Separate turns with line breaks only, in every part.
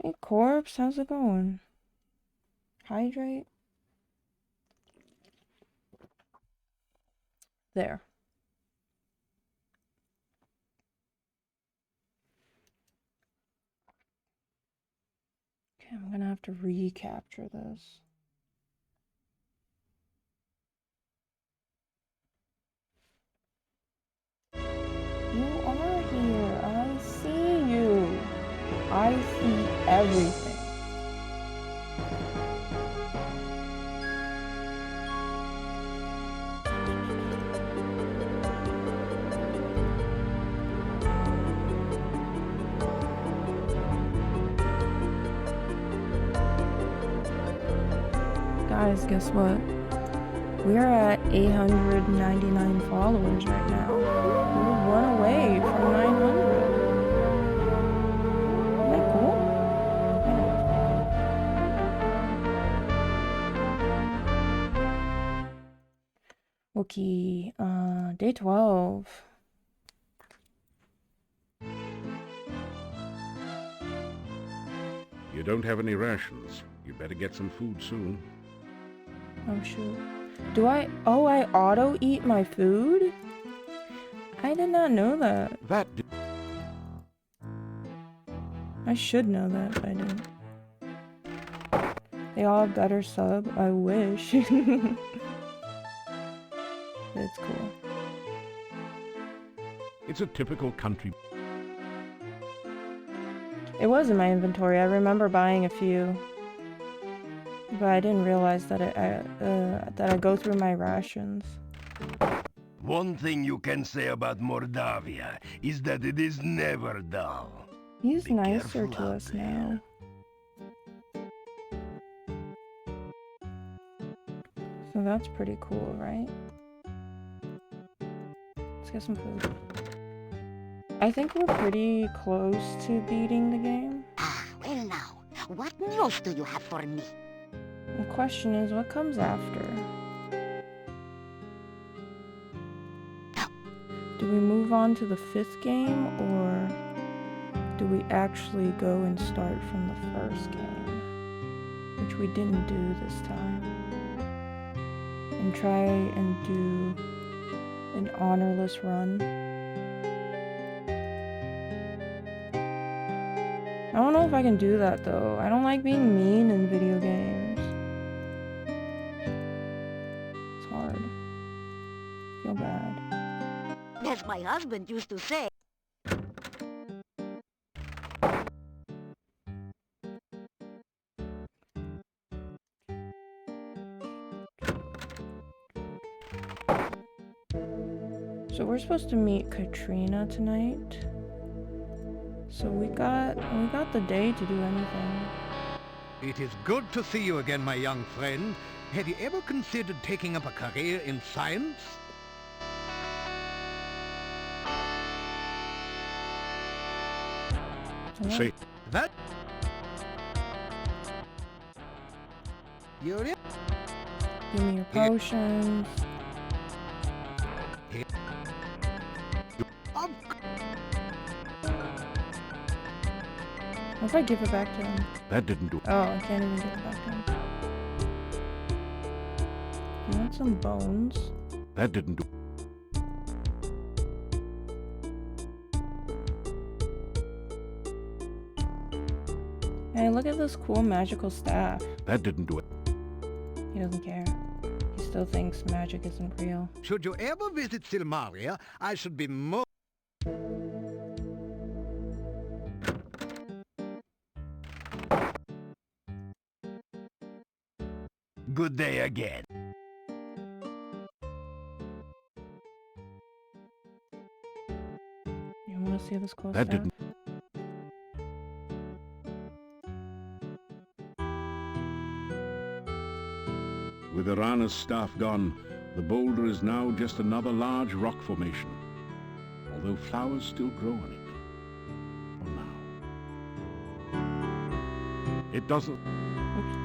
Hey, Corpse, how's it going? Hydrate? There. Okay, I'm gonna have to recapture this. You are here. I see you. I see everything. Guys, guess what? We're at 899 followers right now. We're one away from 900. Isn't that cool? Okay, day 12.
You don't have any rations. You better get some food soon.
Oh shoot. I auto eat my food? I did not know that. I should know that, but I didn't. They all have better sub. I wish. That's cool.
It's a typical country.
It was in my inventory. I remember buying a few, but I didn't realize that I go through my rations.
One thing you can say about Mordavia is that it is never dull.
He's
Be
nicer
careful
to
out
us
there.
now. So that's pretty cool, right? Let's get some food. I think we're pretty close to beating the game.
Well now, what news do you have for me?
The question is, what comes after? Do we move on to the 5th game, or do we actually go and start from the 1st game? Which we didn't do this time. And try and do an honorless run. I don't know if I can do that though. I don't like being mean in video games. It's hard. Feel bad.
As my husband used to say.
So we're supposed to meet Katrina tonight. So we got the day to do anything.
It is good to see you again, my young friend. Have you ever considered taking up a career in science?
Say,
That... You're in?
Give me your potions.
Of
What if I give it back to him?
that didn't do it.
Oh, I can't even give it back to him. You want some bones?
That didn't do
Hey, look at this cool magical staff.
That didn't do it.
He doesn't care. He still thinks magic isn't real.
Should you ever visit Silmaria, I should be more...
Good day again.
You want to see this cool
That
staff?
didn't. With Irana's staff gone, the boulder is now just another large rock formation. Although flowers still grow on it. For now. It doesn't.
Oops.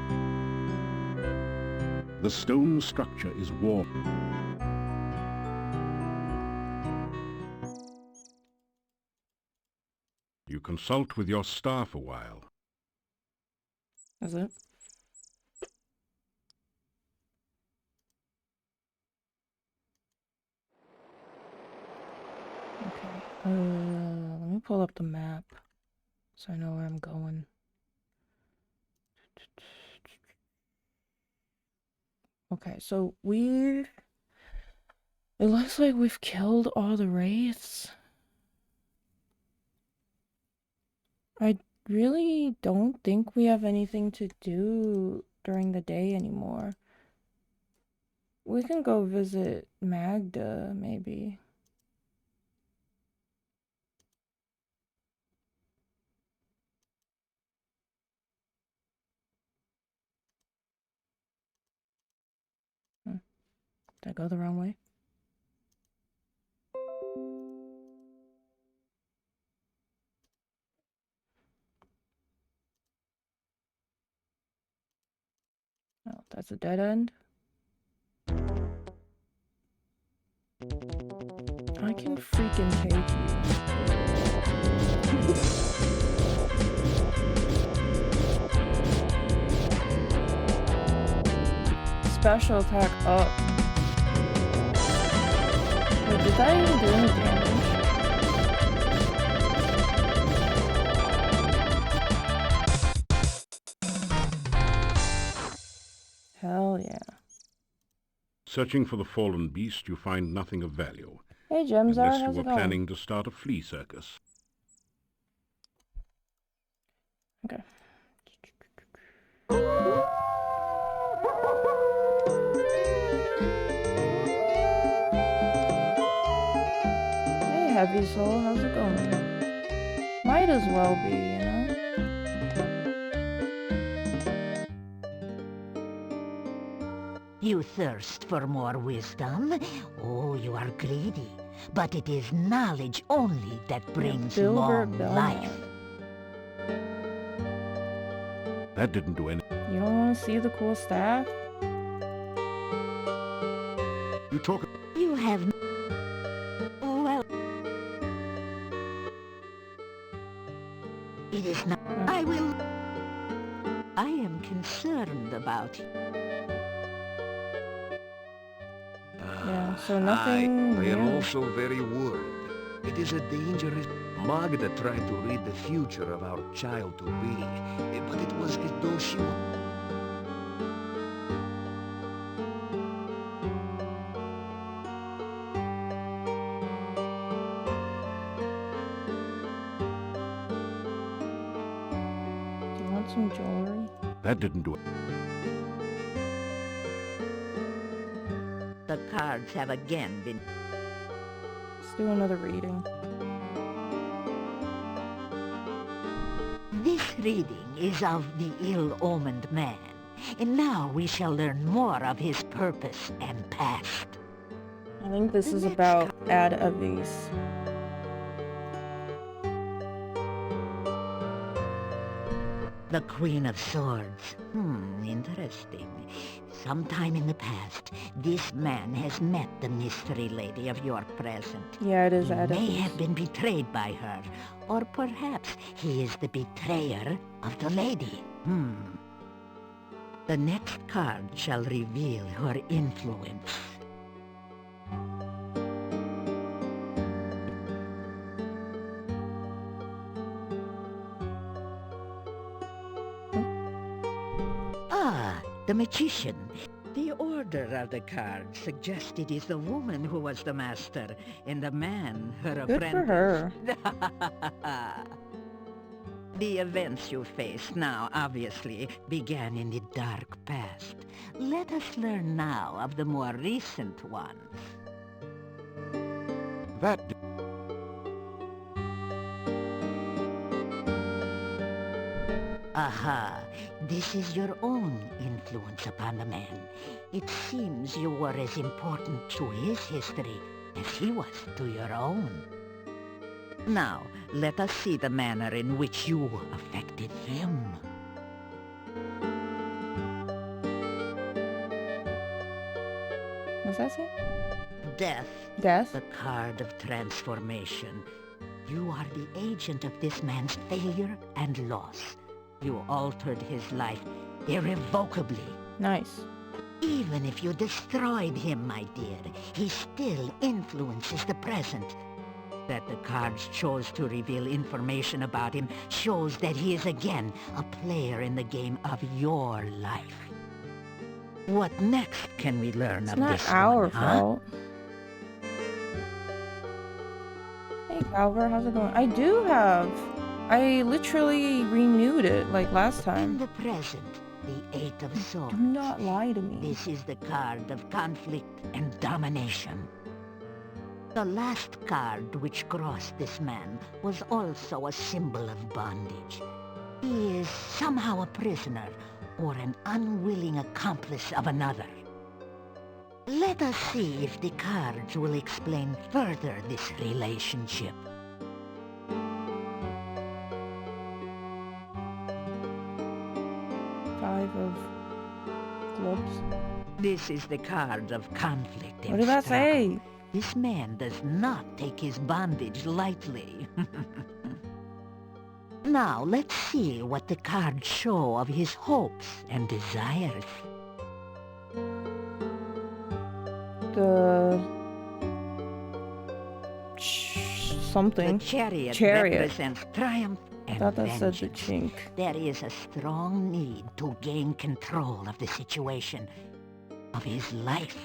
The stone structure is warm. You consult with your staff a while.
Is it? Okay. Let me pull up the map so I know where I'm going. Okay, so it looks like we've killed all the wraiths. I really don't think we have anything to do during the day anymore. We can go visit Magda, maybe. Did I go the wrong way? Oh, that's a dead end. I can freaking take you. Special attack up. Wait, did that even do any damage? Hell yeah.
Searching for the fallen beast, you find nothing of value.
Hey Gemzar,
Unless
how's
you
it
were
going?
planning to start a flea circus.
Okay. Hey Heavy Soul, how's it going? Might as well be, you know?
You thirst for more wisdom? Oh, you are greedy. But it is knowledge only that brings long life.
That didn't do anything.
You don't want to see the cool staff?
You talk.
You have... Well... It is not... I will... I am concerned about you.
Yeah, so nothing
I am
new.
also very worried. It is a dangerous... Magda tried to read the future of our child to be, but it was as though she...
Do you want some jewelry?
That didn't do it.
The cards have again been...
Let's do another reading.
This reading is of the ill-omened man, and now we shall learn more of his purpose and past.
I think this is about Ad Avis.
The Queen of Swords. Interesting. Sometime in the past, this man has met the mystery lady of your present.
Yeah, it is
He
Ad
may
Avis.
have been betrayed by her, or perhaps he is the betrayer of the lady. The next card shall reveal her influence. Ah, the magician. The order of the card suggests it is the woman who was the master, and the man her
Good
apprentice.
for her.
The events you face now, obviously, began in the dark past. Let us learn now of the more recent ones.
That.
Aha, this is your own influence upon the man. It seems you were as important to his history as he was to your own. Now, let us see the manner in which you affected him.
What's that say?
Death,
Death?
the card of transformation. You are the agent of this man's failure and loss. You altered his life irrevocably.
Nice.
Even if you destroyed him, my dear, he still influences the present. That the cards chose to reveal information about him shows that he is again a player in the game of your life. What next can we learn
It's
of
not
this
our
one, huh?
fault. Hey, Calvert, how's it going? I literally renewed it like last
In
time.
the present, the Eight of Swords.
Do not lie to me.
This is the card of conflict and domination. The last card which crossed this man was also a symbol of bondage. He is somehow a prisoner or an unwilling accomplice of another. Let us see if the cards will explain further this relationship.
Five of clubs.
This is the card of conflict and
What did that
struggle.
say?
This man does not take his bondage lightly. Now, let's see what the cards show of his hopes and desires.
The something.
The chariot,
Chariot.
represents triumph and
Thought that said the
vengeance.
chink.
There is a strong need to gain control of the situation, of his life.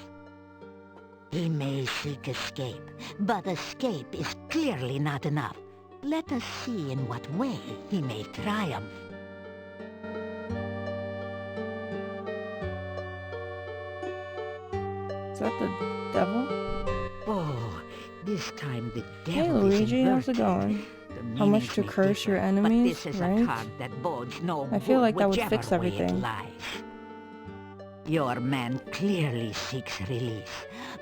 He may seek escape, but escape is clearly not enough. Let us see in what way he may triumph.
Is that the devil?
Oh, this time the
Hey
devil is
Luigi, how's it
inverted.
going?
The
How much
meanings
to
may
curse
differ,
your enemies,
but this is
right?
a card that bodes no
I feel
good
like that would
whichever
fix
way
everything.
it lies. Your man clearly seeks release,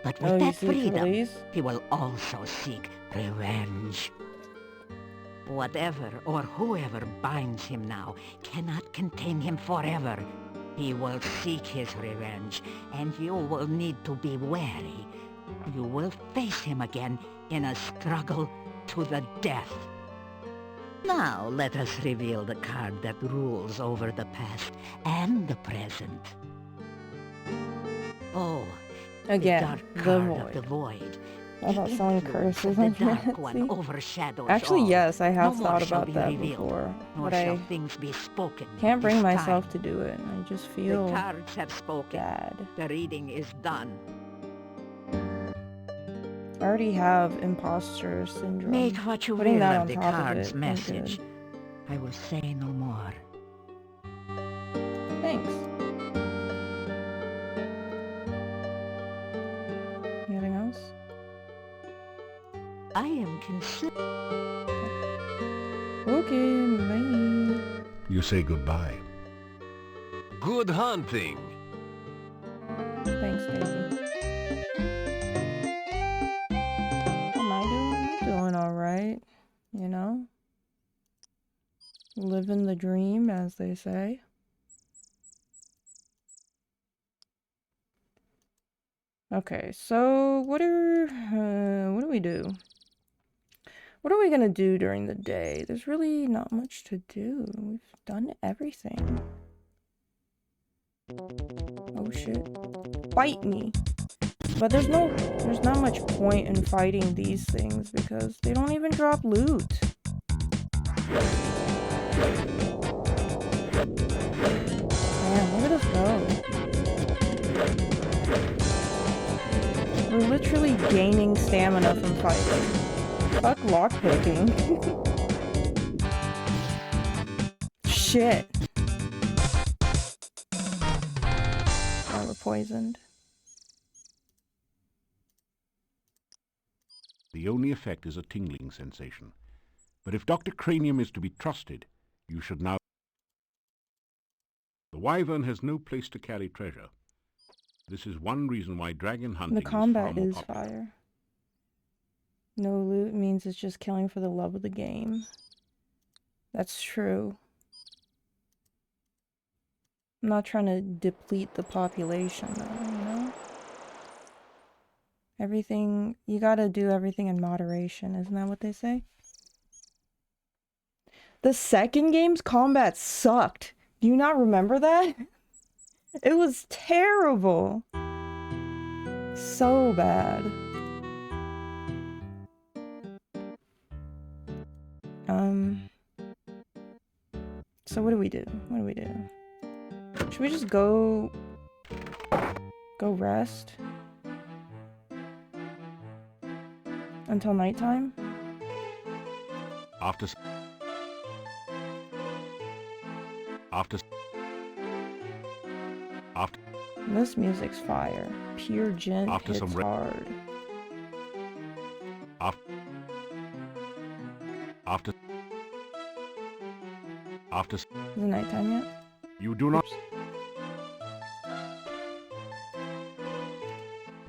but with
Oh, you
that
seek
freedom,
release?
he will also seek revenge. Whatever or whoever binds him now cannot contain him forever. He will seek his revenge, and you will need to be wary. You will face him again in a struggle to the death. Now let us reveal the card that rules over the past and the present. Oh,
Again,
the dark
the
card
void.
of the void.
How about
The
selling
influence
curses
of
on
the dark one
Nancy?
overshadows
Actually,
all.
yes, I have
No more
thought
shall
about
be
that
revealed,
before,
nor
but
shall
I
things be spoken.
can't bring
this
myself
time.
to do it. I just
The
feel
cards have spoken.
bad.
The reading is done.
I already have imposter syndrome.
Make what you
Putting
will
that
of
on
the
top of
card's
it ain't
message.
good.
I will say no more.
Thanks. Anything else?
I am considered.
Okay, bye.
You say goodbye.
Good hunting.
Thanks, Daisy. How am I doing? I'm doing alright. You know? Living the dream, as they say. Okay, so what do we do? What are we gonna do during the day? There's really not much to do. We've done everything. Oh shit. Fight me! But there's not much point in fighting these things because they don't even drop loot. Man, look at us go. We're literally gaining stamina from fighting. Fuck lockpicking. Shit. Oh, we're poisoned.
The only effect is a tingling sensation. But if Dr. Cranium is to be trusted, you should now... The wyvern has no place to carry treasure. This is one reason why dragon hunting
The combat
is far more
is
popular.
fire. No loot means it's just killing for the love of the game. That's true. I'm not trying to deplete the population though, you know? Everything, you gotta do everything in moderation, isn't that what they say? The second game's combat sucked. Do you not remember that? It was terrible. So bad. So what do we do? What do we do? Should we just go rest? Until nighttime?
After
This music's fire. Pure gent hits hard.
After
Is it nighttime yet?
you do not.
Oops.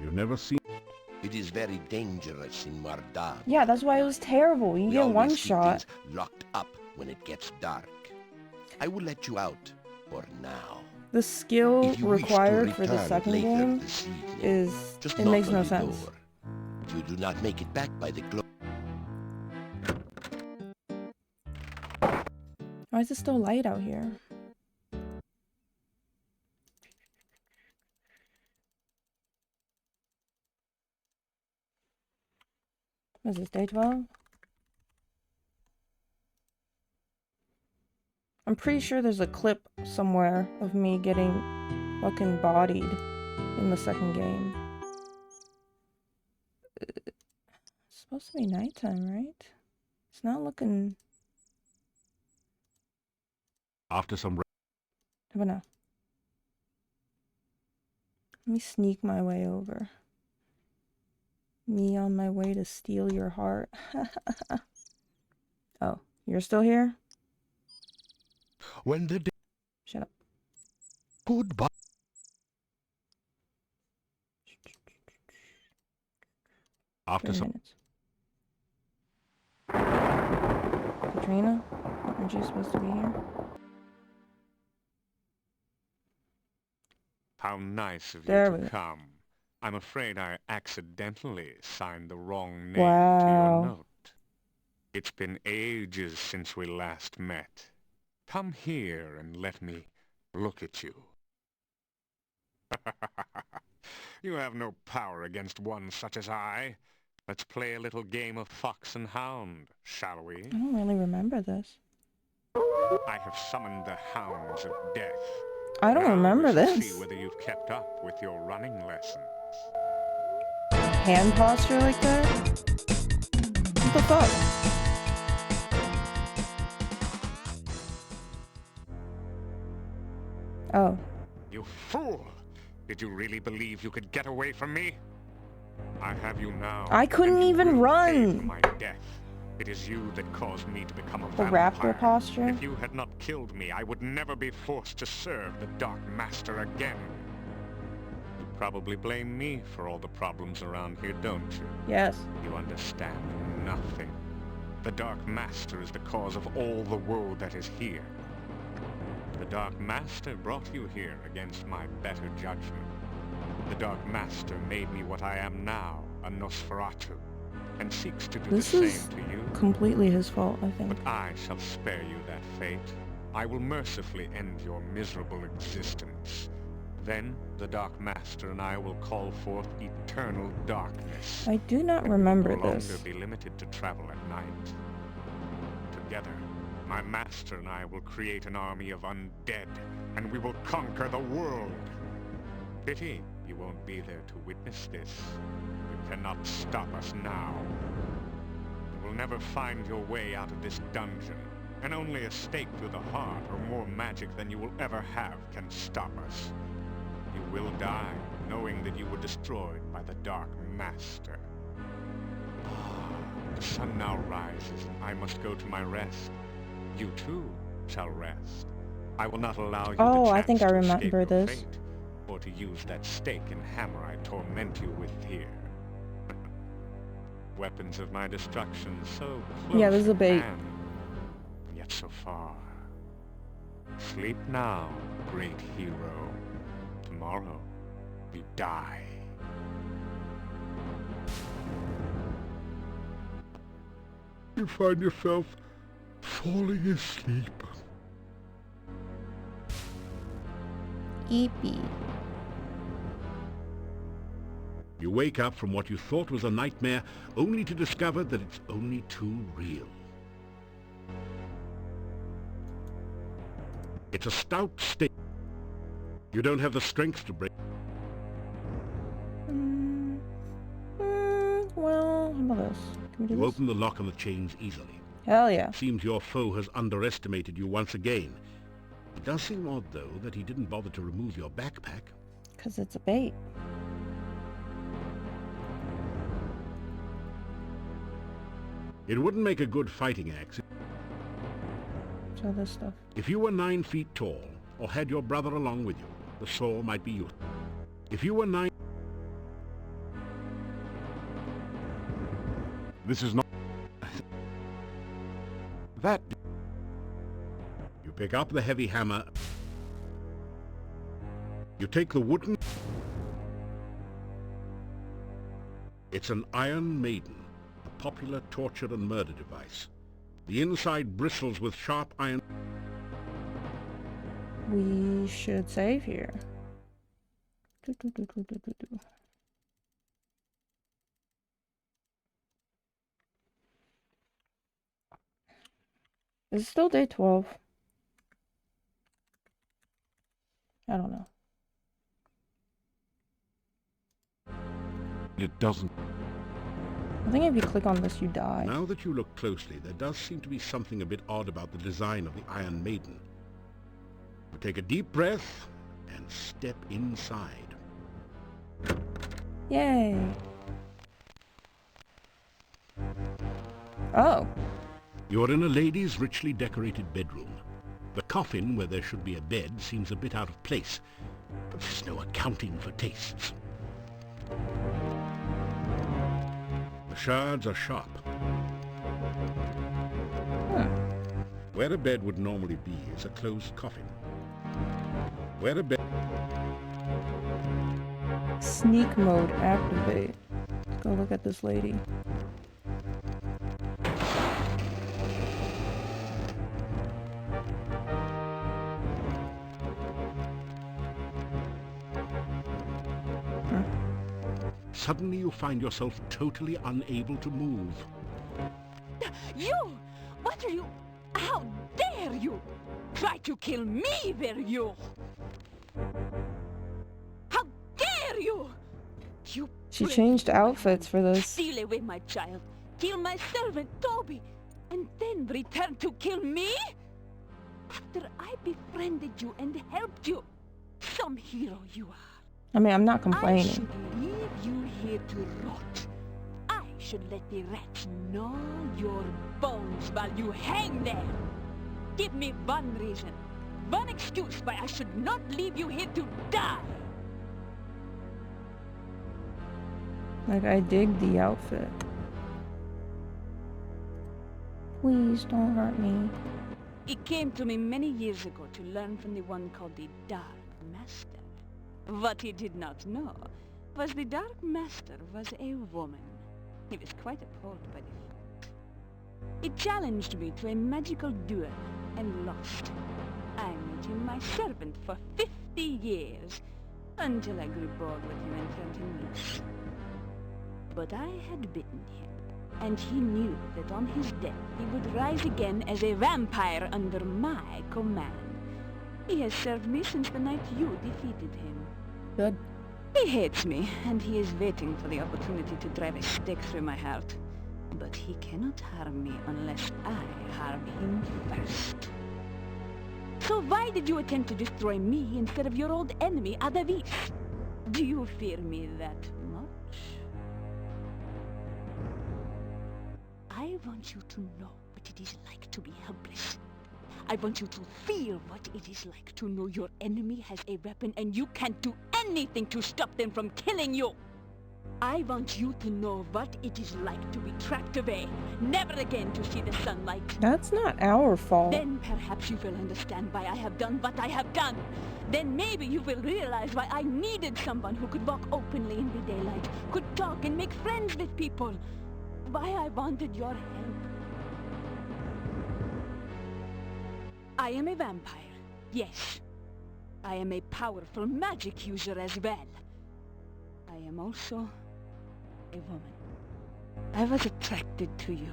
You never see.
It is very dangerous in Mardad.
Yeah, that's why it was terrible. You
We
get one
always keep
shot.
things locked up when it gets dark. I will let you out for now.
The skill
If you wish to
required for the
return
second
later
game
this evening,
is...
just
it
knock
makes
on
no
the
sense.
door. If you do not make it back by the close.
Why is it still light out here? What is this, day 12? I'm pretty sure there's a clip somewhere of me getting fucking bodied in the second game. It's supposed to be nighttime, right? It's not looking...
After some.
How about now? Let me sneak my way over. Me on my way to steal your heart. Oh, you're still here?
When the day.
Shut up.
Goodbye.
30 minutes. Katrina, aren't you supposed to be here?
How nice of
There
you
we
to
go.
come. I'm afraid I accidentally signed the wrong name to
Wow.
your note. It's been ages since we last met. Come here and let me look at you. You have no power against one such as I. Let's play a little game of fox and hound, shall we?
I don't really remember this.
I have summoned the hounds of death.
I don't
Now
remember
we shall
this.
see whether you've kept up with your running lessons.
Hand posture like that? What the fuck? Oh.
You fool! Did you really believe you could get away from me? I have you now.
I couldn't
and you
even
will pay
run.
for my death. It is you that caused me to become a
The
vampire.
raptor posture?
If you had not killed me, I would never be forced to serve the Dark Master again. You probably blame me for all the problems around here, don't you?
Yes.
You understand nothing. The Dark Master is the cause of all the woe that is here. The Dark Master brought you here against my better judgment. The Dark Master made me what I am now, a Nosferatu, and seeks to do
This
the
is
same to you.
completely his fault, I think.
But I shall spare you that fate. I will mercifully end your miserable existence. Then the Dark Master and I will call forth eternal darkness.
I do not
and
remember
will no
this.
longer be limited to travel at night. Together, my master and I will create an army of undead, and we will conquer the world. Pity you won't be there to witness this. You cannot stop us now. You will never find your way out of this dungeon, and only a stake through the heart or more magic than you will ever have can stop us. You will die, knowing that you were destroyed by the Dark Master. The sun now rises, and I must go to my rest. You too shall rest. I will not allow you
Oh,
the
I
chance
think I
to
remember
escape your
this.
fate, or to use that stake and hammer I torment you with here. Weapons of my destruction so close
Yeah, this is a
at
bait.
hand, yet so far. Sleep now, great hero. Tomorrow, you die.
You find yourself falling asleep.
Eepy.
You wake up from what you thought was a nightmare, only to discover that it's only too real. It's a stout stake. You don't have the strength to break.
Well, how about this? Can we do
You
this?
open the lock on the chains easily.
Hell yeah.
Seems your foe has underestimated you once again. It does seem odd, though, that he didn't bother to remove your backpack.
Because it's a bait.
It wouldn't make a good fighting axe
So this stuff.
if you were 9 feet tall, or had your brother along with you. The saw might be useful. If you were 9... This is not... That... You pick up the heavy hammer. You take the wooden... It's an Iron Maiden, a popular torture and murder device. The inside bristles with sharp iron...
We should save here. Is it still day 12? I don't know.
It doesn't...
I think if you click on this, you die.
Now that you look closely, there does seem to be something a bit odd about the design of the Iron Maiden. You take a deep breath and step inside.
Yay. Oh.
You're in a lady's richly decorated bedroom. The coffin, where there should be a bed, seems a bit out of place, but there's no accounting for tastes. The shards are sharp. Where a bed would normally be is a closed coffin. Where a bed...
Sneak mode activate. Let's go look at this lady.
Suddenly you find yourself totally unable to move.
You! What are you? How dare you! Try to kill me, were you? How dare you! You
She
brave
changed
woman.
outfits for this.
Steal away my child, kill my servant Toby, and then return to kill me? After I befriended you and helped you, some hero you are.
I mean, I'm not
I
complaining.
should leave you here to rot. I should let the rats gnaw your bones while you hang there. Give me one reason, one excuse why I should not leave you here to die.
Like, I dig the outfit. Please don't hurt me.
It came to me many years ago to learn from the one called the Dark Master. What he did not know was the Dark Master was a woman. He was quite appalled by the fact. He challenged me to a magical duel and lost. I made him my servant for 50 years, until I grew bored with him and turned him loose. But I had bitten him, and he knew that on his death he would rise again as a vampire under my command. He has served me since the night you defeated him.
Good.
He hates me, and he is waiting for the opportunity to drive a stake through my heart. But he cannot harm me unless I harm him first. So why did you attempt to destroy me instead of your old enemy, Adavis? Do you fear me that much? I want you to know what it is like to be helpless. I want you to feel what it is like to know your enemy has a weapon and you can't do anything to stop them from killing you. I want you to know what it is like to be trapped away, never again to see the sunlight.
That's not our fault.
Then perhaps you will understand why I have done what I have done. Then maybe you will realize why I needed someone who could walk openly in the daylight, could talk and make friends with people. Why I wanted your help. I am a vampire, yes. I am a powerful magic user as well. I am also a woman. I was attracted to you.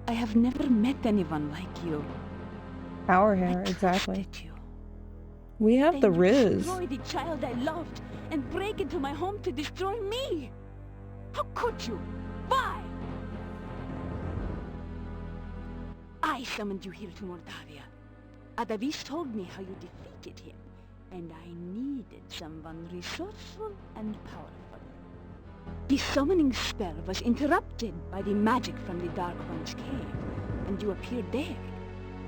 I have never met anyone like you.
Our hair,
I
exactly.
trusted you.
We have the
Then you
Riz.
destroy the child I loved and break into my home to destroy me. How could you? Why? I summoned you here to Moldavia. Adavis told me how you defeated him, and I needed someone resourceful and powerful. The summoning spell was interrupted by the magic from the Dark One's cave, and you appeared there.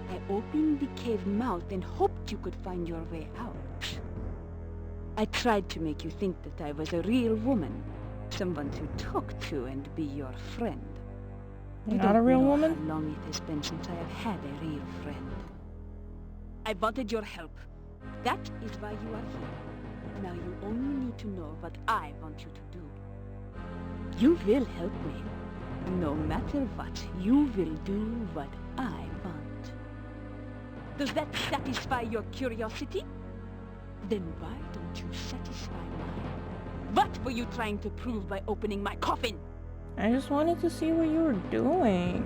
I opened the cave mouth and hoped you could find your way out. I tried to make you think that I was a real woman, someone to talk to and be your friend.
You're
You
not a
don't
real
know
woman?
how long it has been since I have had a real friend. I wanted your help. That is why you are here. Now you only need to know what I want you to do. You will help me. No matter what, you will do what I want. Does that satisfy your curiosity? Then why don't you satisfy mine? What were you trying to prove by opening my coffin?
I just wanted to see what you were doing.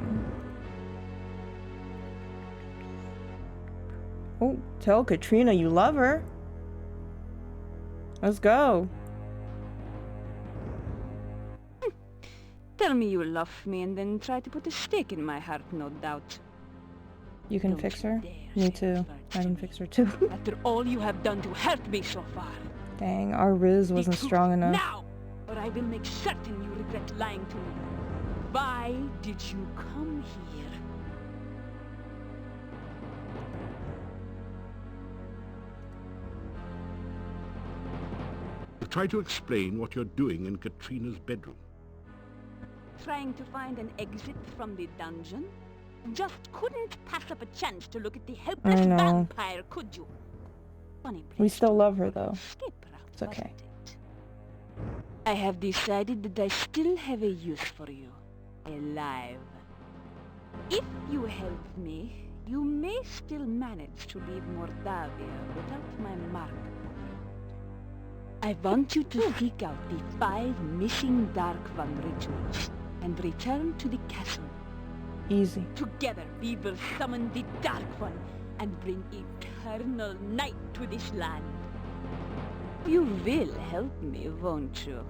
Oh, tell Katrina you love her. Let's go.
Tell me you love me and then try to put a stake in my heart, no doubt.
You can
Don't
fix
you
her?
dare
Me
say
too.
those words
I
to
can
me.
fix her too.
After all you have done to hurt me so far.
Dang, our Riz
The
wasn't
truth
strong enough.
now, or I will make certain you regret lying to me. Why did you come here?
Try to explain what you're doing in Katrina's bedroom.
Trying to find an exit from the dungeon? Just couldn't pass up a chance to look at the helpless
I know.
vampire, could you? Funny
We
place
still
to
love her
look for an
though.
escape route,
It's okay.
wasn't it? I have decided that I still have a use for you. Alive. If you help me, you may still manage to leave Mordavia without my mark upon you. I want you to seek out the 5 missing Dark One rituals and return to the castle.
Easy.
Together we will summon the Dark One and bring eternal night to this land. You will help me, won't you?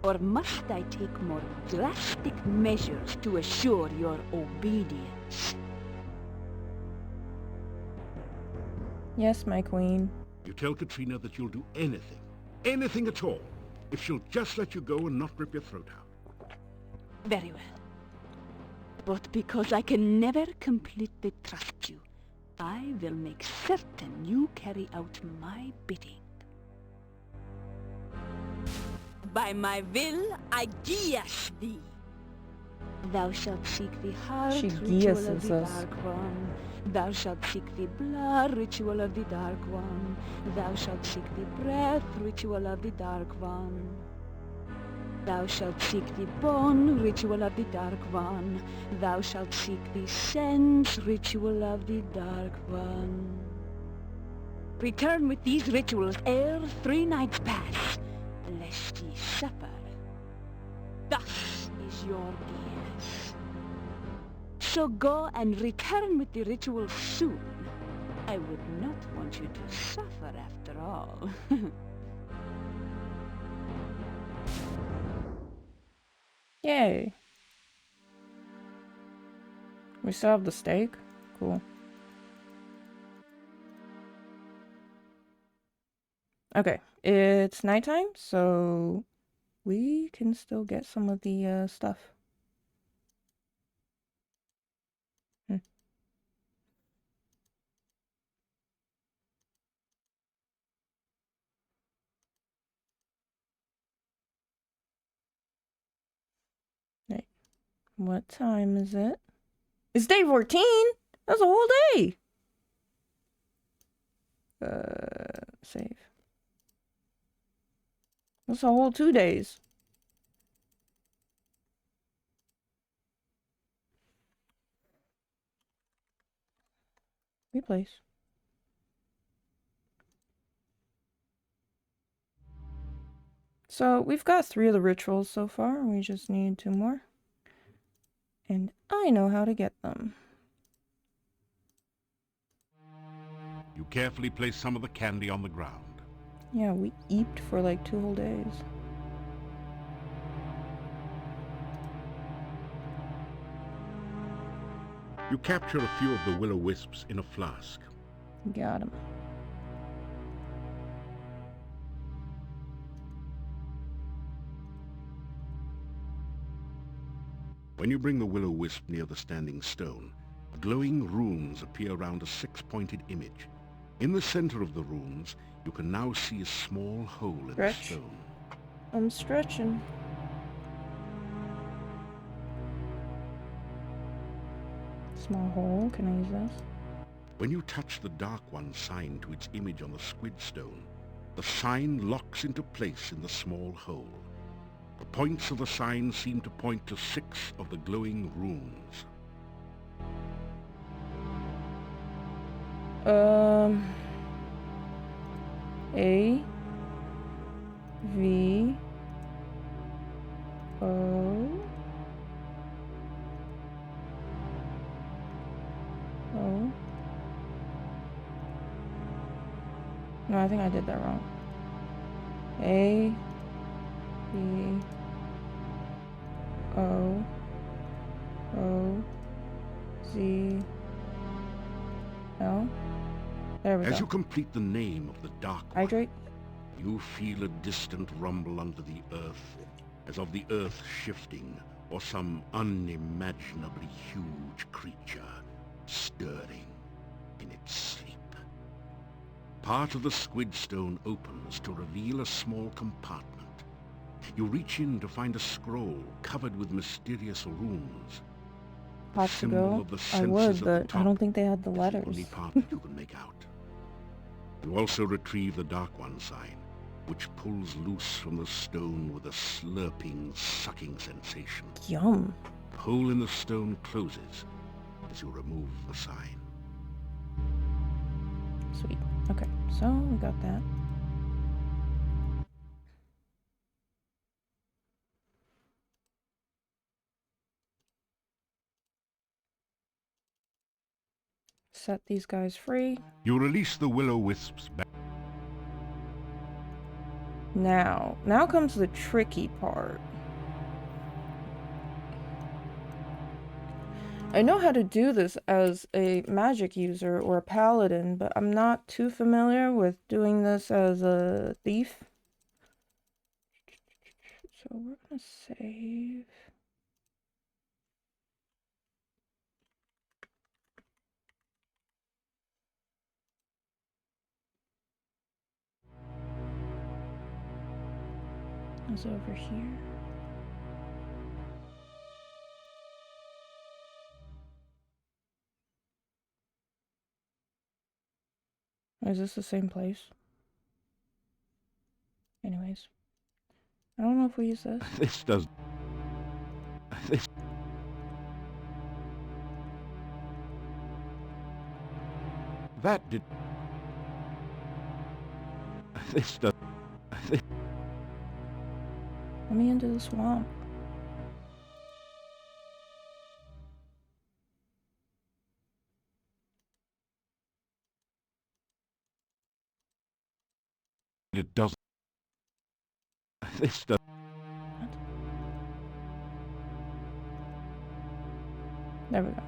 Or must I take more drastic measures to assure your obedience?
Yes, my queen.
You tell Katrina that you'll do anything at all, if she'll just let you go and not rip your throat out.
Very well. But because I can never completely trust you, I will make certain you carry out my bidding. By my will, I guias thee. Thou shalt seek the heart
She
ritual of
guiases
the
us.
Dark One. Thou shalt seek the blood ritual of the Dark One. Thou shalt seek the breath ritual of the Dark One. Thou shalt seek the bone ritual of the Dark One. Thou shalt seek the sense ritual of the Dark One. Return with these rituals ere 3 nights pass, lest ye suffer. Thus is your guess. So go and return with the rituals soon. I would not want you to suffer after all.
Yay. We still have the steak? Cool. Okay, it's nighttime, so we can still get some of the stuff. Wait, what time is it? It's day 14! That's a whole day! Save. That's a whole 2 days. Replace. So we've got 3 of the rituals so far. We just need 2 more. And I know how to get them.
You carefully place some of the candy on the ground.
Yeah, we eeped for like 2 whole days.
You capture a few of the will-o-wisps in a flask.
Got him.
When you bring the will-o-wisp near the standing stone, glowing runes appear around a 6-pointed image. In the center of the runes, you can now see a small hole in the
Stretch.
stone.
I'm stretching. Small hole. Can I use this?
When you touch the Dark One sign to its image on the squid stone, the sign locks into place in the small hole. The points of the sign seem to point to 6 of the glowing runes.
A V O O. No, I think I did that wrong. A V O O Z L. There we
As
go.
you complete the name of the Dark One,
Hydrate.
you feel a distant rumble under the earth, as of the earth shifting, or some unimaginably huge creature stirring in its sleep. Part of the squid stone opens to reveal a small compartment. You reach in to find a scroll covered with mysterious runes. The
Pot to
symbol
go.
of the
I
senses
would,
at the
but I
top
don't think they had the
is
letters.
the only part that you can make out. You also retrieve the Dark One sign, which pulls loose from the stone with a slurping, sucking sensation.
Yum.
The hole in the stone closes as you remove the sign.
Sweet. Okay, so we got that. Set these guys free.
You release the will-o-wisps back.
Now comes the tricky part. I know how to do this as a magic user or a paladin, but I'm not too familiar with doing this as a thief. So we're gonna save. It's over here. Is this the same place? Anyways. I don't know if we use this.
This does... This... That did... This does... This...
Let me into the swamp.
It doesn't... This does...
There we go.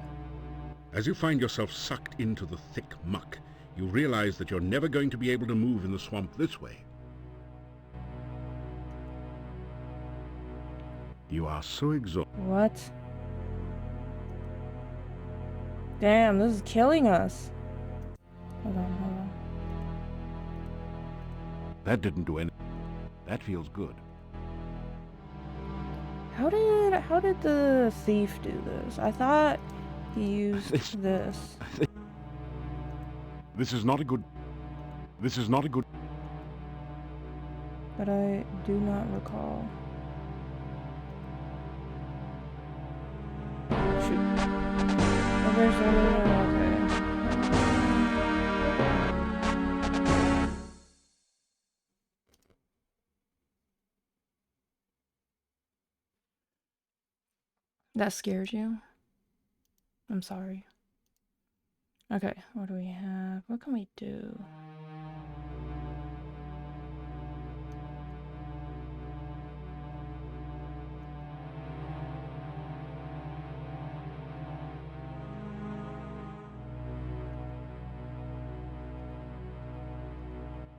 As you find yourself sucked into the thick muck, you realize that you're never going to be able to move in the swamp this way. You are so exhausted.
What? Damn, this is killing us. Hold on.
That didn't do anything. That feels good.
How did the thief do this? I thought he used this.
This is not a good...
But I do not recall. Shoot. Oh, there's okay. That scares you? I'm sorry. Okay, what do we have? What can we do?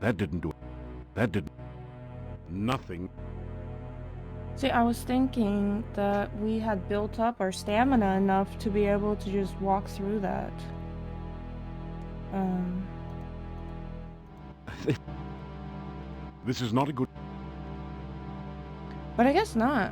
That didn't do it. That did nothing.
See, I was thinking that we had built up our stamina enough to be able to just walk through that.
This is not a good...
But I guess not.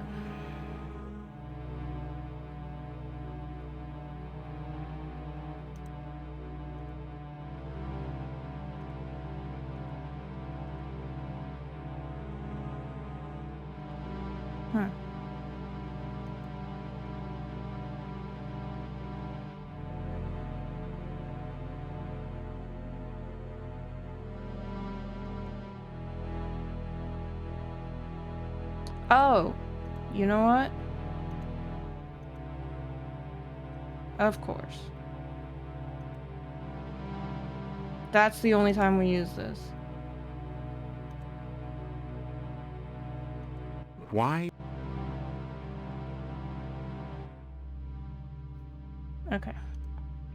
Huh. Oh, you know what? Of course. That's the only time we use this.
Why?
Okay.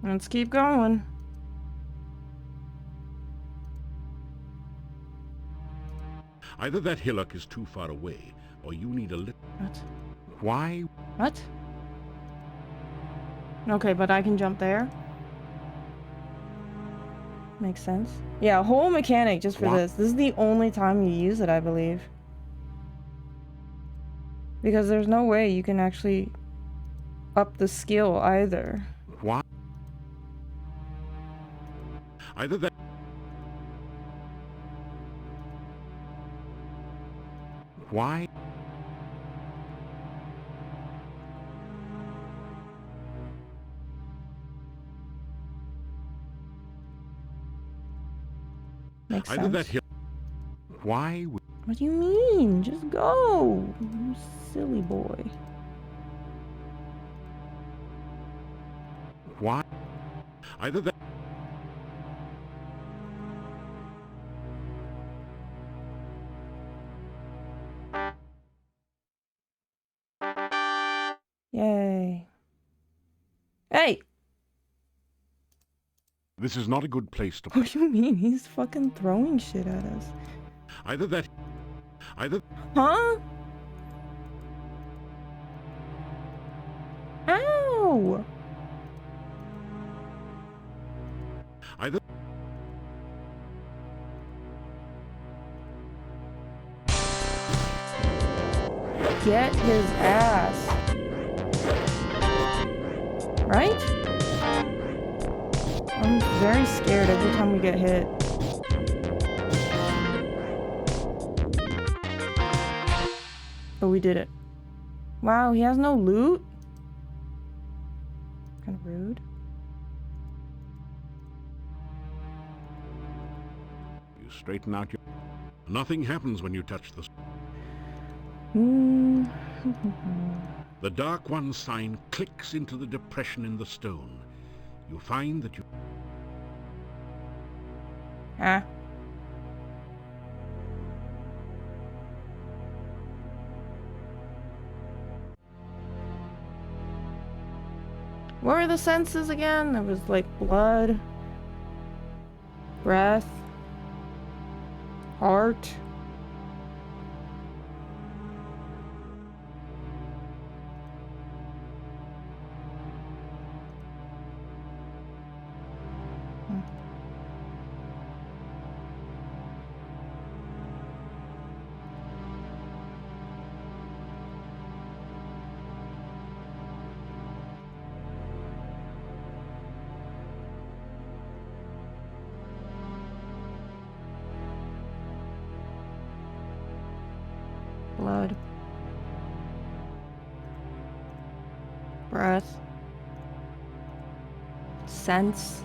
Let's keep going.
Either that hillock is too far away, or you need a little...
What?
Why?
What? Okay, but I can jump there? Makes sense. Yeah, a whole mechanic just for
What?
this. This is the only time you use it, I believe. Because there's no way you can actually up the skill either.
Why? Either that... Why?
Makes
Either
sense.
that hill... Why?
What do you mean? Just go! You silly boy.
Why? Either that...
Yay. Hey!
This is not a good place to...
What do you mean? He's fucking throwing shit at us.
Either that... Either...
Huh? Ow!
Either...
Get his ass. Right? I'm very scared every time we get hit. But we did it. Wow, he has no loot? Kind of rude.
You straighten out your... Nothing happens when you touch the... The Dark One sign clicks into the depression in the stone. You find that you...
Ah. What were the senses again? It was like blood, breath, heart. Blood, breath, sense,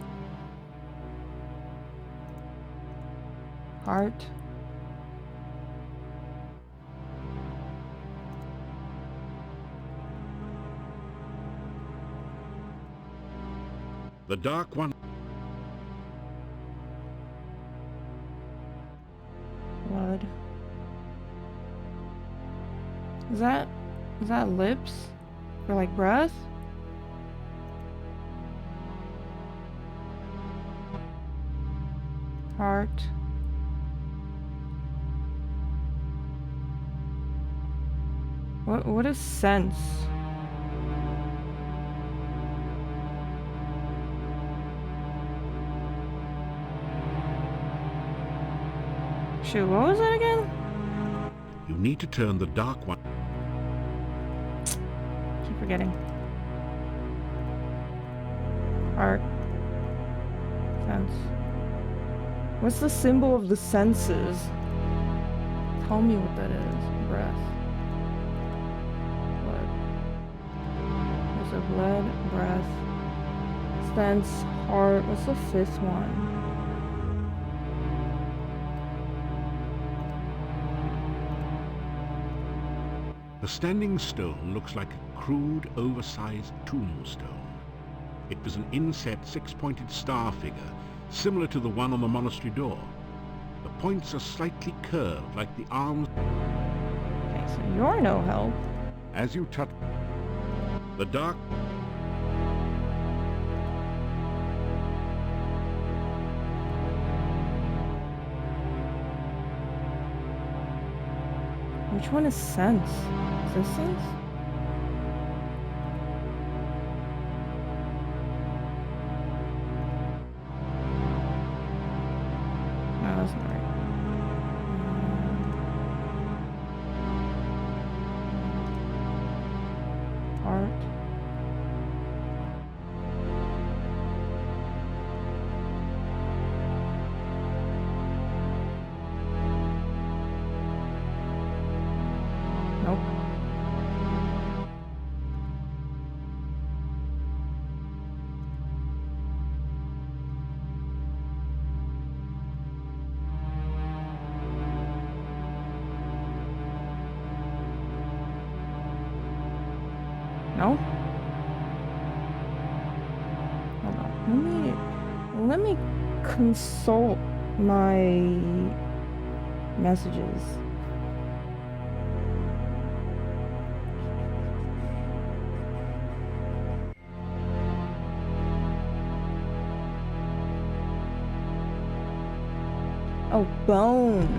heart.
The Dark One...
Blood. Is that lips? Or like breath? Heart. What is sense? Shoot, what was that again?
You need to turn the Dark One...
Keep forgetting. Heart. Sense. What's the symbol of the senses? Tell me what that is. Breath. Blood. There's a blood, breath, sense, heart. What's the fifth one?
The standing stone looks like a crude, oversized tombstone. It was an inset six-pointed star figure, similar to the one on the monastery door. The points are slightly curved, like the arms...
Okay, so you're no help.
As you touch... The dark...
Which one is sense? Is this sense? No, that's not right. Heart. Nope. No? Hold on. Let me consult my messages. Oh, bone.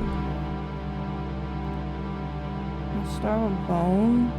Let's start with bone.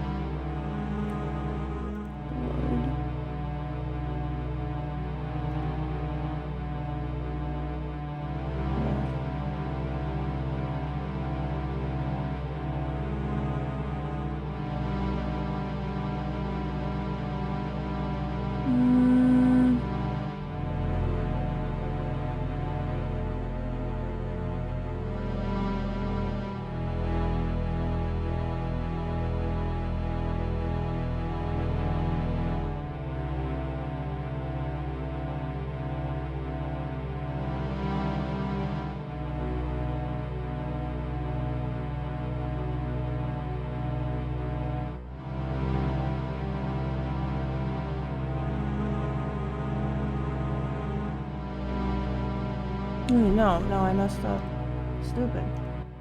Blood. No, I messed up. Stupid.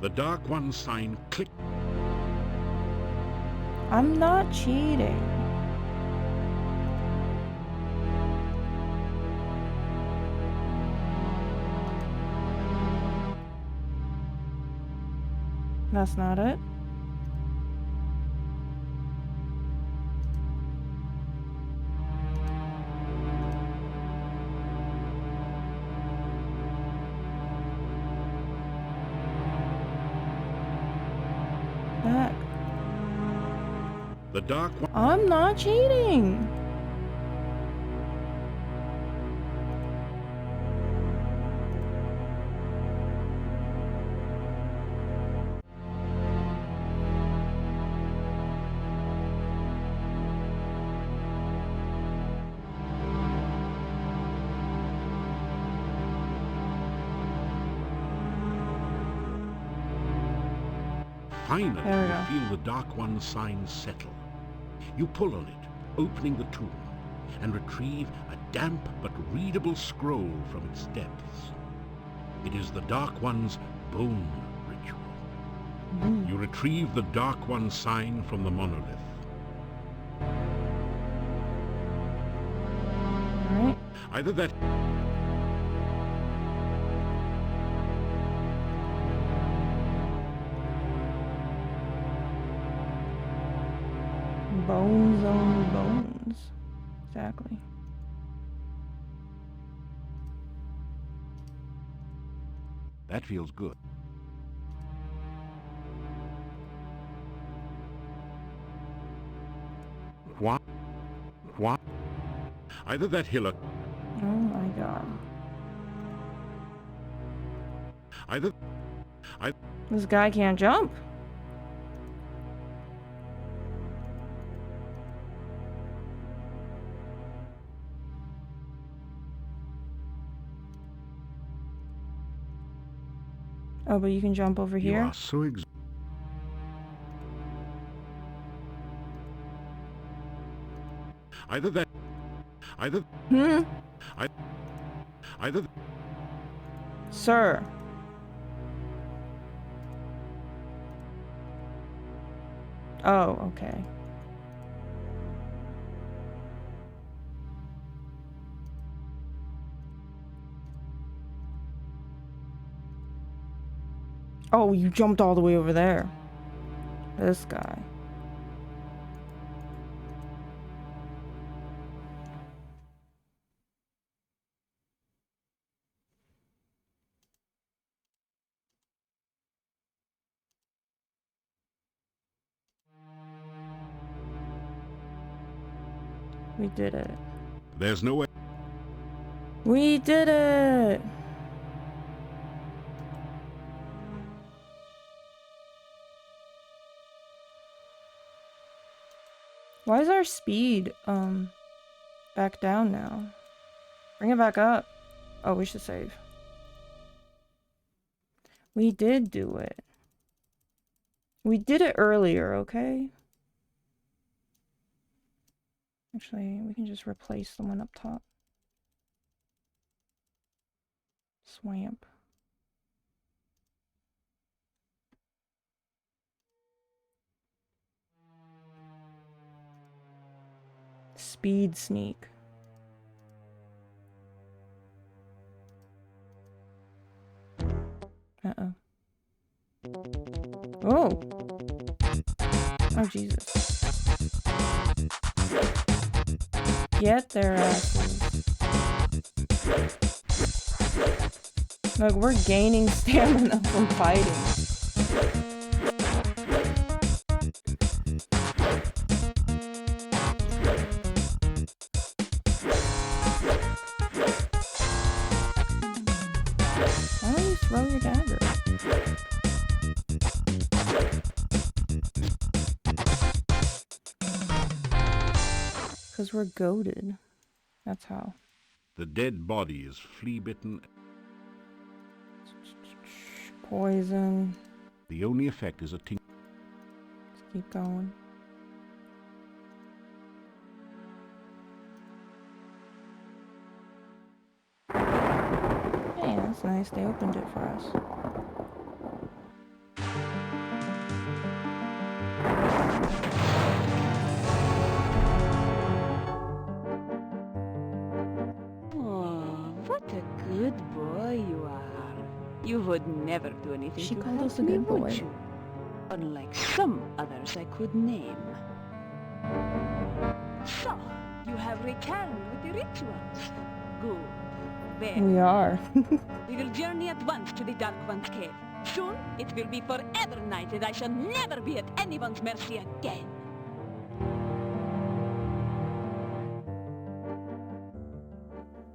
The Dark One sign clicked.
I'm not cheating. That's not it. Back.
The Dark One...
I'm not cheating.
Finally,
There we
you
go.
feel the Dark One sign settle. You pull on it, opening the tomb. and retrieve a damp but readable scroll from its depths. It is the Dark One's bone ritual. You retrieve the Dark One sign from the monolith.
Alright.
Either that...
Bones on bones. Exactly.
That feels good. What? What? Either that hillock...
Oh my god.
Either...
This guy can't jump. Oh, but you can jump over
You
here?
are so Either that... Either... Either...
Sir. Oh, okay. Oh, you jumped all the way over there. This guy. We did it.
There's no way...
We did it! Why is our speed, back down now? Bring it back up. Oh, we should save. We did do it. We did it earlier, okay? Actually, we can just replace the one up top. Swamp. Speed sneak. Uh-oh. Oh! Oh, Jesus. Get their asses. Look, we're gaining stamina from fighting. Why don't you throw your dagger? Because we're goaded. That's how.
The dead body is flea-bitten.
Poison.
The only effect is a ting...
Let's keep going. Hey, that's nice. They opened it for us.
Oh, what a good boy you are. You would never do anything
She
to
called
hurt
us a
me,
good
would
boy.
you? Unlike some others I could name. So, you have returned with the rituals. Good. Very.
We are.
We will journey at once to the Dark One's cave. Soon, it will be forever night and I shall never be at anyone's mercy again.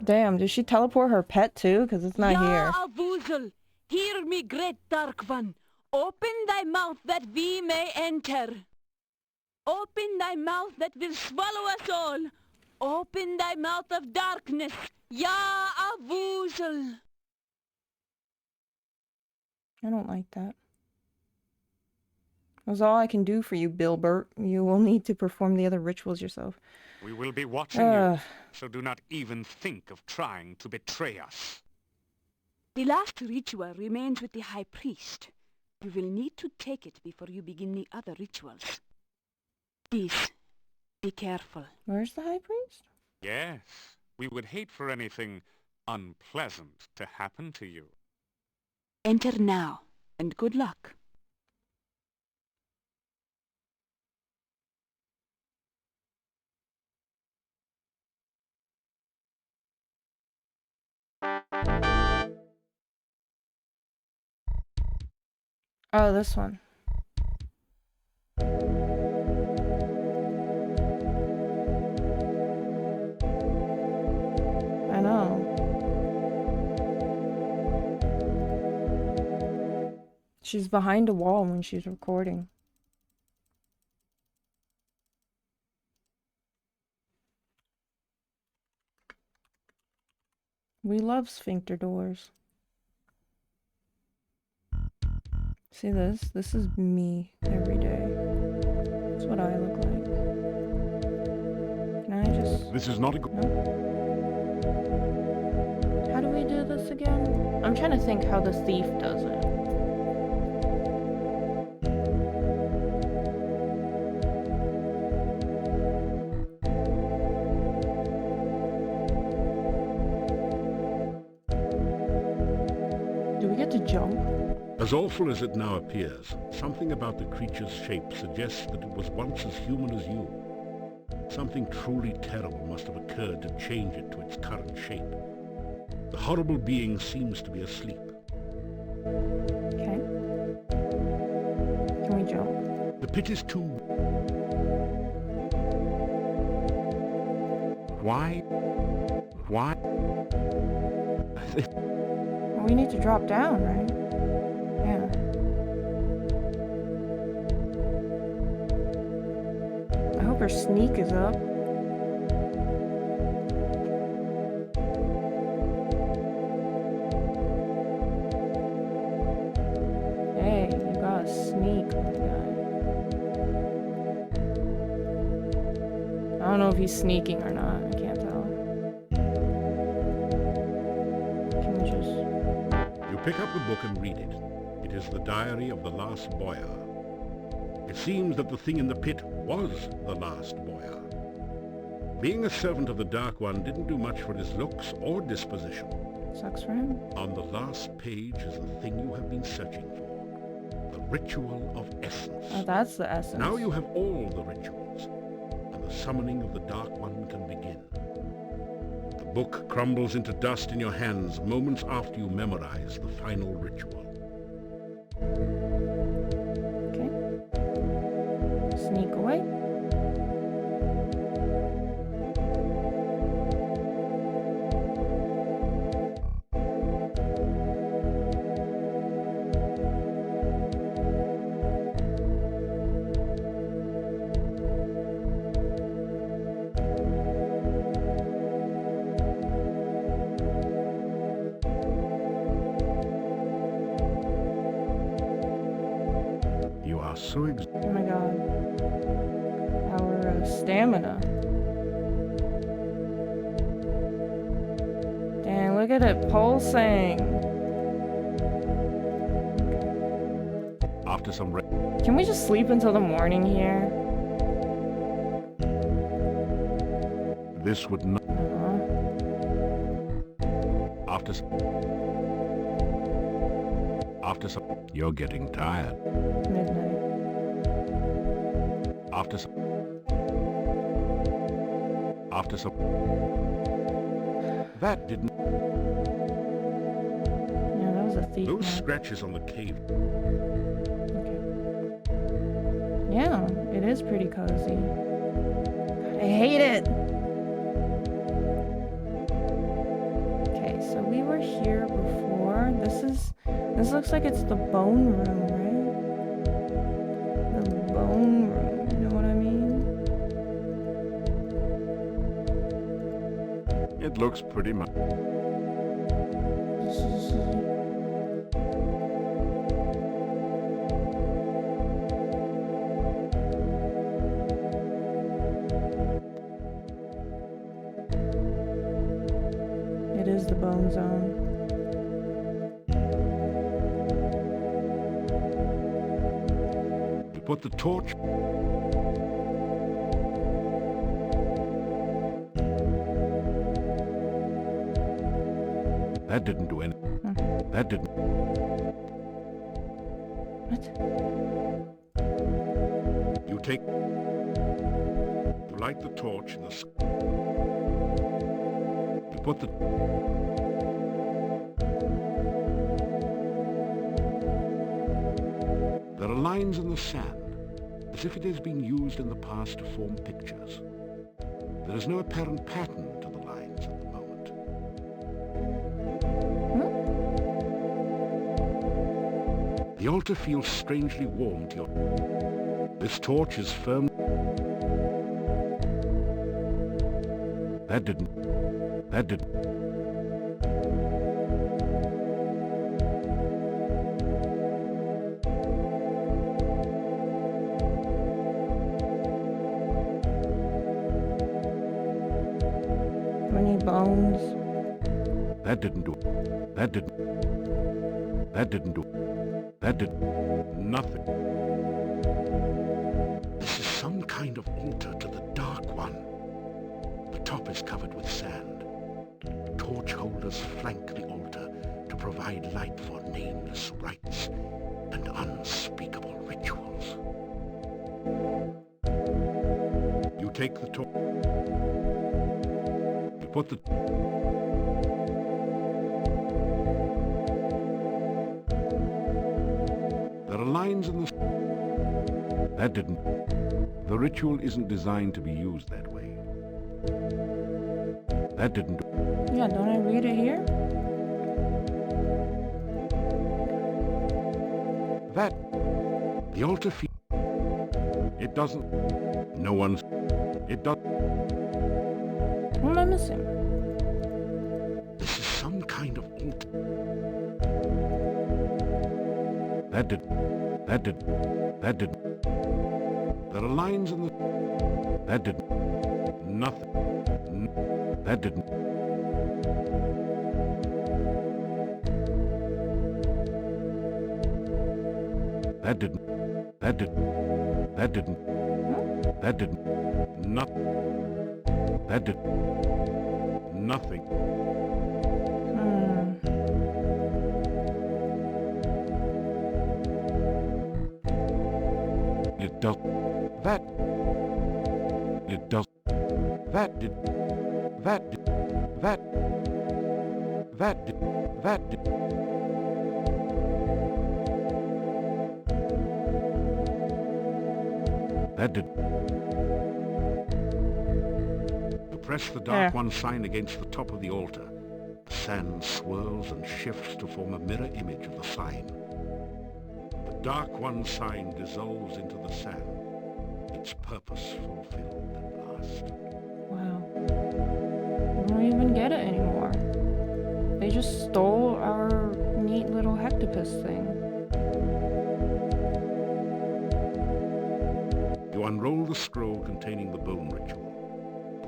Damn, did she teleport her pet too? Because it's not here.
Avuzel, hear me, great Dark One. Open thy mouth that we may enter. Open thy mouth that will swallow us all. Open thy mouth of darkness. Ya Avuzel.
I don't like that. That's all I can do for you, Bilbert. You will need to perform the other rituals yourself.
We will be watching you, so do not even think of trying to betray us.
The last ritual remains with the High Priest. You will need to take it before you begin the other rituals. Please, be careful.
Where's the High Priest?
Yes, we would hate for anything unpleasant to happen to you.
Enter now, and good luck.
Oh, this one. I know. She's behind a wall when she's recording. We love sphincter doors. See this? This is me every day. That's what I look like. Can I just...
This is not a good...
No? How do we do this again? I'm trying to think how the thief does it. Do we get to jump?
As awful as it now appears, something about the creature's shape suggests that it was once as human as you. Something truly terrible must have occurred to change it to its current shape. The horrible being seems to be asleep.
Okay. Can we jump?
The pit is too...
Why? Why?
Well, we need to drop down, right? Yeah. I hope her sneak is up. Hey, you got a sneak, my guy. I don't know if he's sneaking or not. I can't tell. Can we just...
You pick up the book and read it. It is the diary of the last boyar. It seems that the thing in the pit was the last boyar. Being a servant of the Dark One didn't do much for his looks or disposition.
Sucks for him.
On the last page is the thing you have been searching for. The ritual of essence.
Oh, that's the essence.
Now you have all the rituals, and the summoning of the Dark One can begin. The book crumbles into dust in your hands moments after you memorize the final ritual.
Okay. Sneak away.
You are so
Oh my god. Our stamina. Dang, look at it pulsing.
After some
Can we just sleep until the morning here?
this would not... After some... You're getting tired.
Midnight.
After some... That didn't...
Yeah, that was a thief.
Those
mark.
scratches on the cave.
Okay. Yeah, it is pretty cozy. I hate it! Okay, so we were here before. This looks like it's the bone room, right? The bone room, you know what I mean?
It looks pretty much...
is the bone zone.
You put the torch... That didn't do anything. That didn't...
What?
You take... You light the torch in the... You put the... There are lines in the sand, as if it has been used in the past to form pictures. There is no apparent pattern to the lines at the moment. The altar feels strangely warm to your... This torch is firm... That didn't... That didn't...
Many bones.
That didn't do... That didn't... That didn't do... That did... Nothing. This is some kind of altar to the Dark One. The top is covered with sand. Torch holders flank the altar to provide light for nameless rites and unspeakable rituals. You take the torch. You put the... There are lines in the... That didn't... The ritual isn't designed to be used that way. That didn't...
Yeah, don't I read it here?
That... The altar It doesn't... No one's... It does...
What am I missing?
This is some kind of altar. That did... That did... That did... There are lines in the... That did... Nothing... That didn't... That didn't... That didn't... That didn't... That didn't... Nothing... That did... Nothing... It does... That... It does... That did... That did... That... That did... That did... That did... You press the Dark One sign against the top of the altar. The sand swirls and shifts to form a mirror image of the sign. The Dark One sign dissolves into the sand, its purpose fulfilled at last.
Wow. I don't even get it anymore. They just stole our neat little hectopus thing.
You unroll the scroll containing the bone ritual.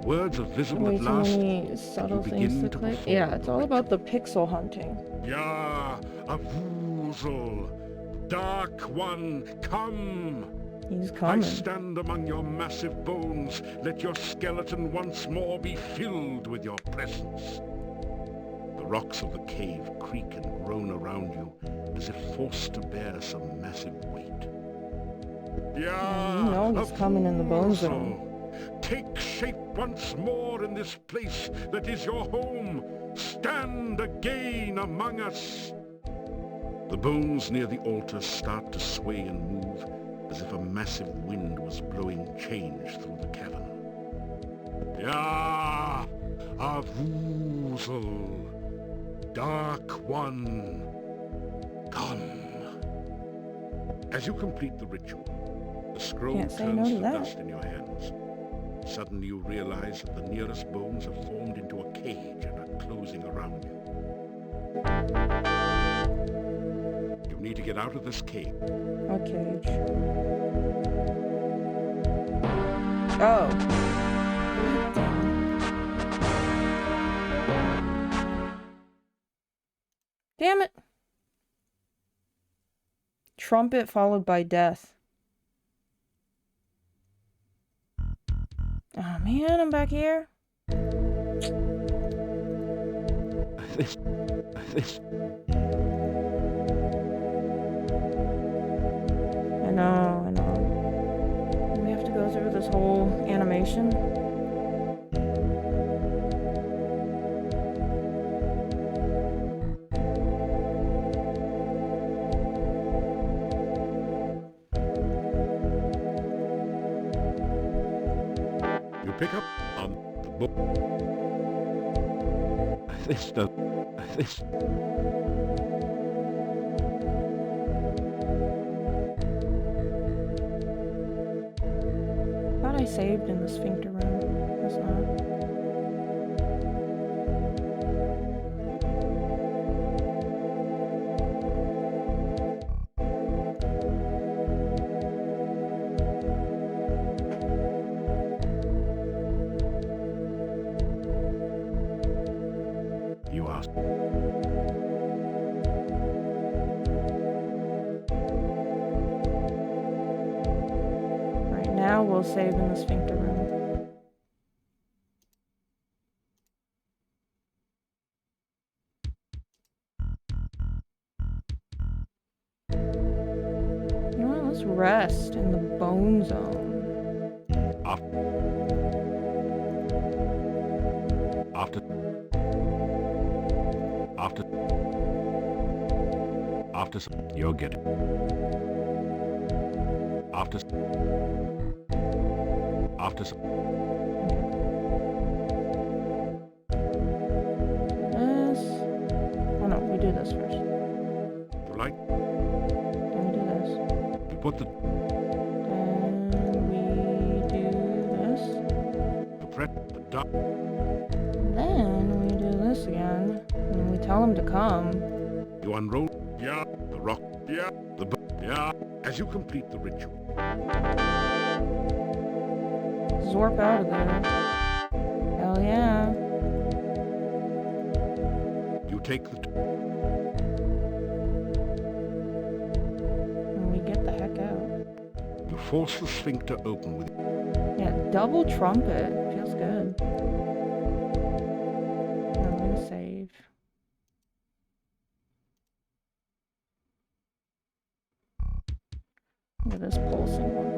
The words are visible
Way
at
too
last.
many subtle things to click. Yeah, it's all about the pixel hunting.
Ya, Avuzel, Dark One, come!
He's
I
coming.
stand among your massive bones. Let your skeleton once more be filled with your presence. The rocks of the cave creak and groan around you, as if forced to bear some massive weight.
Yeah, you know he's coming in the bone zone.
Take shape once more in this place that is your home. Stand again among us. The bones near the altar start to sway and move, as if a massive wind was blowing change through the cavern. Ya, Avuzel, Dark One, come. As you complete the ritual, the scroll
Can't say
turns
no to
to
that.
dust in your hands. Suddenly you realize that the nearest bones have formed into a cage and are closing around you. You need to get out of this cave.
What cage? Oh. Damn it! Trumpet followed by death. Oh man, I'm back here.
This...
I know. We have to go through this whole animation.
You pick up on the book.
This...
Thought I saved in the sphincter room. Guess not.
You asked.
Right now we'll save in the sphincter room. You know what? Let's rest in the bone zone.
After you'll get it. After
This. Oh no, we do this first.
you like,
Then we do this.
you put the
Then we do this.
press the dot.
Then we do this again. And we tell him to come.
You unroll. Yeah. The rock. Yeah. The yeah. As you complete the ritual,
Zorp out of there. Hell yeah.
you take the.
And we get the heck out.
You force the sphincter open with.
Yeah, double trumpet. Feels good. Now I'm gonna save. Look at this pulsing one.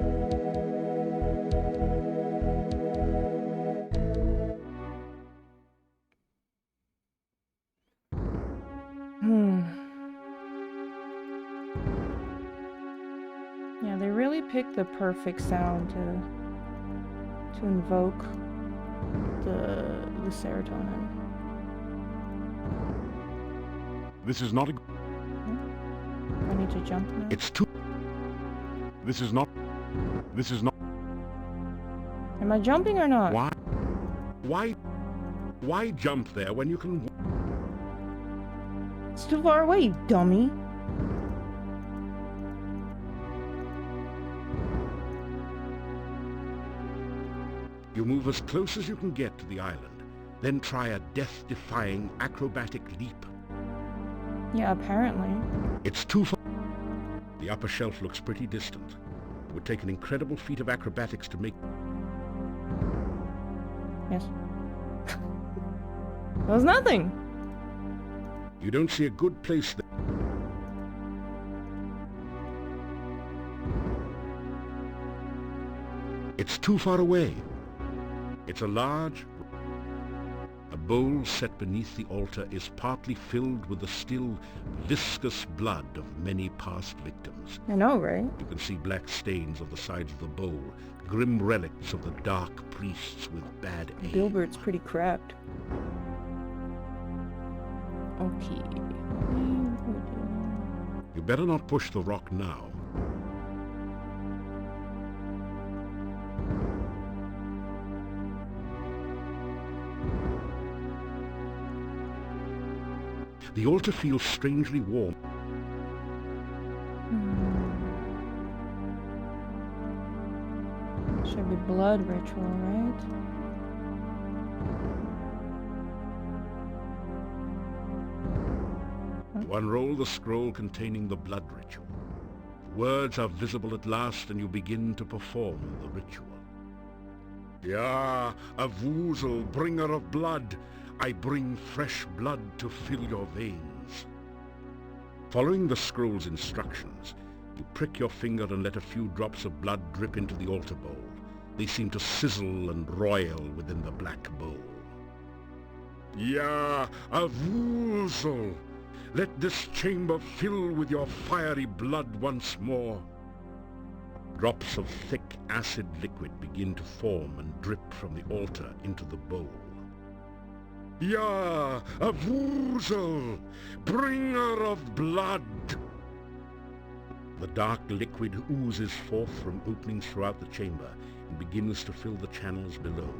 Yeah, they really picked the perfect sound to invoke the serotonin.
This is not a.
I need to jump now.
It's too. This is not.
Am I jumping or not?
Why jump there when you can?
It's too far away, you dummy.
You move as close as you can get to the island, then try a death-defying acrobatic leap.
Yeah, apparently.
It's too far. The upper shelf looks pretty distant. It would take an incredible feat of acrobatics to make.
Yes. That was nothing.
You don't see a good place there. It's too far away. It's a large... A bowl set beneath the altar is partly filled with the still viscous blood of many past victims.
I know, right?
You can see black stains on the sides of the bowl, grim relics of the dark priests with bad aim.
Gilbert's pretty cracked. Okay.
You better not push the rock now. The altar feels strangely warm.
Should be blood ritual, right?
You unroll the scroll containing the blood ritual. Words are visible at last, and you begin to perform the ritual. Ya, a Vuzel, bringer of blood, I bring fresh blood to fill your veins. Following the scroll's instructions, you prick your finger and let a few drops of blood drip into the altar bowl. They seem to sizzle and roil within the black bowl. Ya, a Vuzel, let this chamber fill with your fiery blood once more. Drops of thick acid liquid begin to form and drip from the altar into the bowl. Ya, a Vuzel, bringer of blood! The dark liquid oozes forth from openings throughout the chamber and begins to fill the channels below.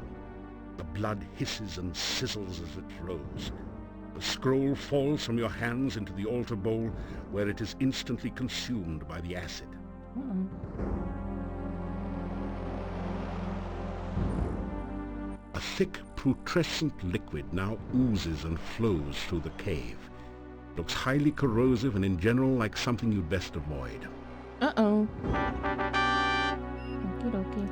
The blood hisses and sizzles as it flows. The scroll falls from your hands into the altar bowl, where it is instantly consumed by the acid. A thick, putrescent liquid now oozes and flows through the cave. It looks highly corrosive and in general like something you'd best avoid.
Uh-oh. Okie dokie.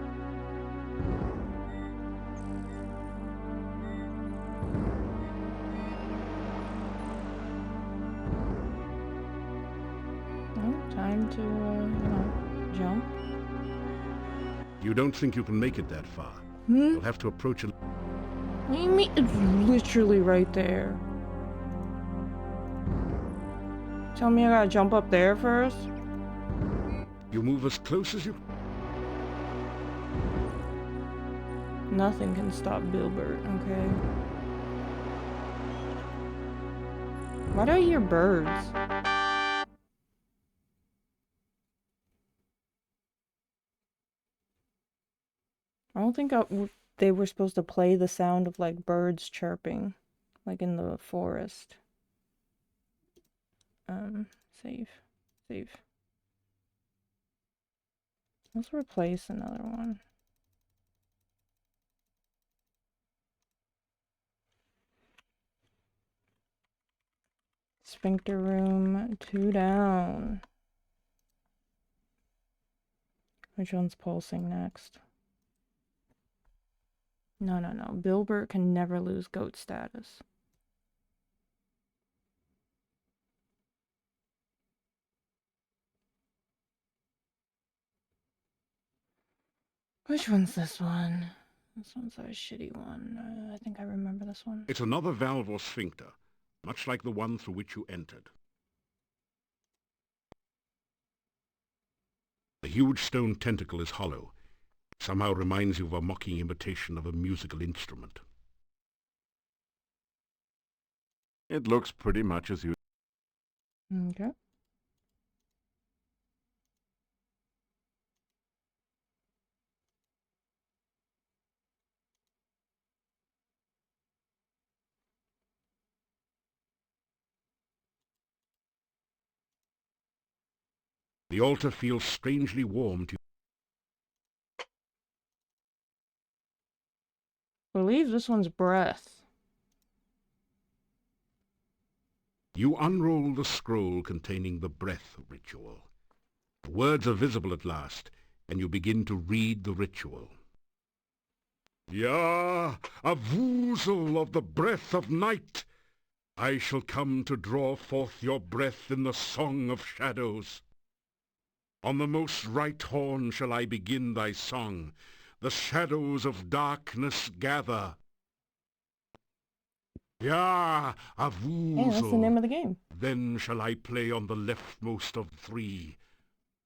Well, time to, jump.
You don't think you can make it that far. You'll have to approach it.
What do you mean? It's literally right there. Tell me I gotta jump up there first?
You move as close as you...
Nothing can stop Bilbert, okay? Why do I hear birds? I don't think they were supposed to play the sound of like birds chirping, like in the forest. Save. Let's replace another one. Sphincter room, 2 down. Which one's pulsing next? No. Bilbert can never lose goat status. Which one's this one? This one's a shitty one. I think I remember this one.
It's another valve or sphincter, much like the one through which you entered. The huge stone tentacle is hollow. Somehow reminds you of a mocking imitation of a musical instrument. It looks pretty much as you...
Okay.
The altar feels strangely warm to you.
I believe this one's breath.
You unroll the scroll containing the breath ritual. The words are visible at last, and you begin to read the ritual. Ya, a Vuzel of the breath of night, I shall come to draw forth your breath in the song of shadows. On the most right horn shall I begin thy song. The shadows of darkness gather. Ya, a Vuzel.
Hey, that's the name of the game.
Then shall I play on the leftmost of 3.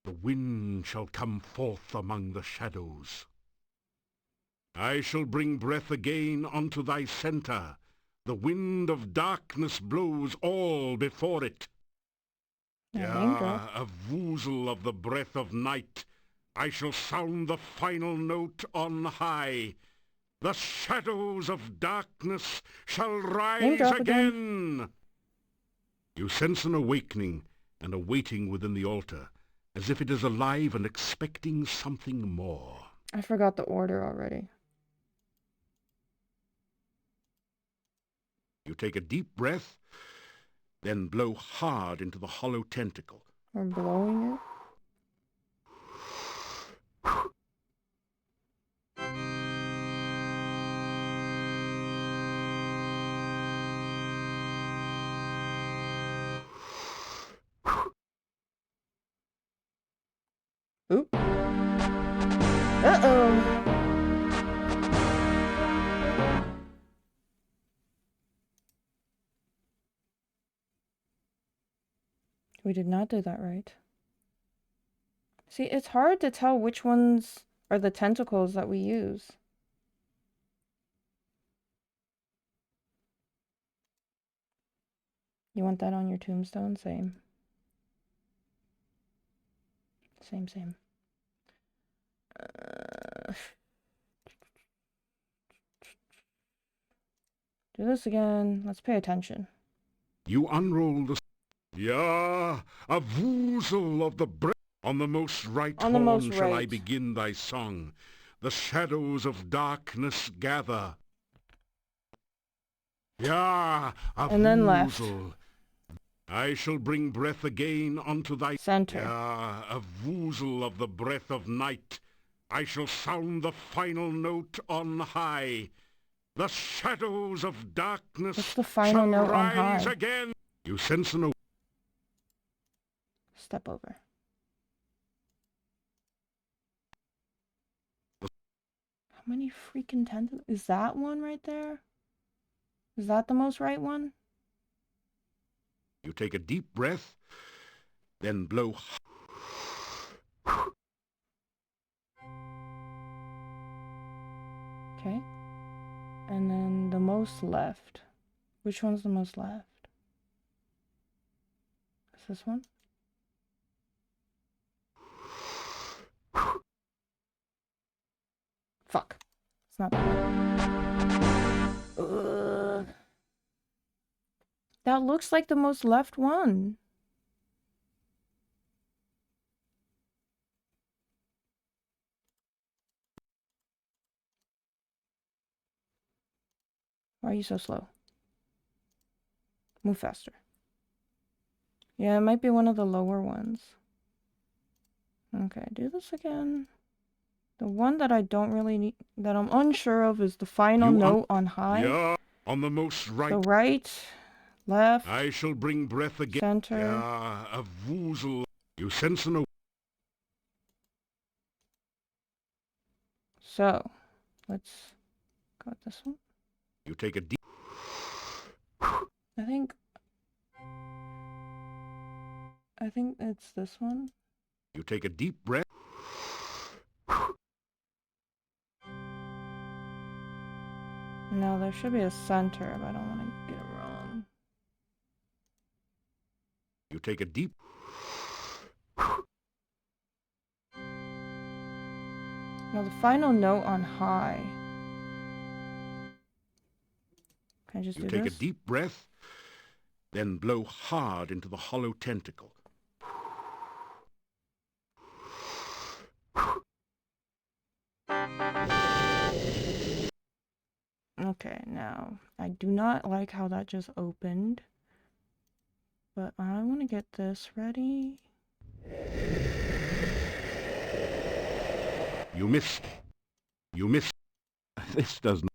The wind shall come forth among the shadows. I shall bring breath again unto thy centre. The wind of darkness blows all before it. Ya, a Vuzel of the breath of night, I shall sound the final note on high. The shadows of darkness shall rise again. You sense an awakening and a waiting within the altar, as if it is alive and expecting something more.
I forgot the order already.
You take a deep breath, Then blow hard into the hollow tentacle.
We're blowing it? Oop. Uh-oh. We did not do that right. See, it's hard to tell which ones are the tentacles that we use. You want that on your tombstone? Same. Same. Do this again. Let's pay attention.
You unroll the... Yeah, a woozle of the breath. On the most right horn shall I begin thy song. The shadows of darkness gather. Yeah, a
and then left.
I shall bring breath again unto thy...
Center.
Yeah, a woozle of the breath of night. I shall sound the final note on high. The shadows of darkness
What's the final
shall
note on
rise
high?
again. You sense an...
Step over. How many freaking tentacles? Is that one right there? Is that the most right one?
You take a deep breath, then blow...
Okay. And then the most left. Which one's the most left? Is this one? Fuck. It's not that one. Ugh. That looks like the most left one. Why are you so slow? Move faster. Yeah, it might be one of the lower ones. Okay, do this again. The one that I don't really need, that I'm unsure of, is the final note on high.
Yeah, on the most right.
So right, left,
I shall bring breath again.
center.
Yeah, a woozle. You sense an...
So, let's go with this one.
You take a deep...
I think it's this one.
You take a deep breath.
No, there should be a center, but I don't want to get it wrong.
You take a deep...
No, the final note on high. Can I just do this?
You take a deep breath, then blow hard into the hollow tentacle.
Okay, now, I do not like how that just opened, but I want to get this ready.
You missed. You missed. This does not...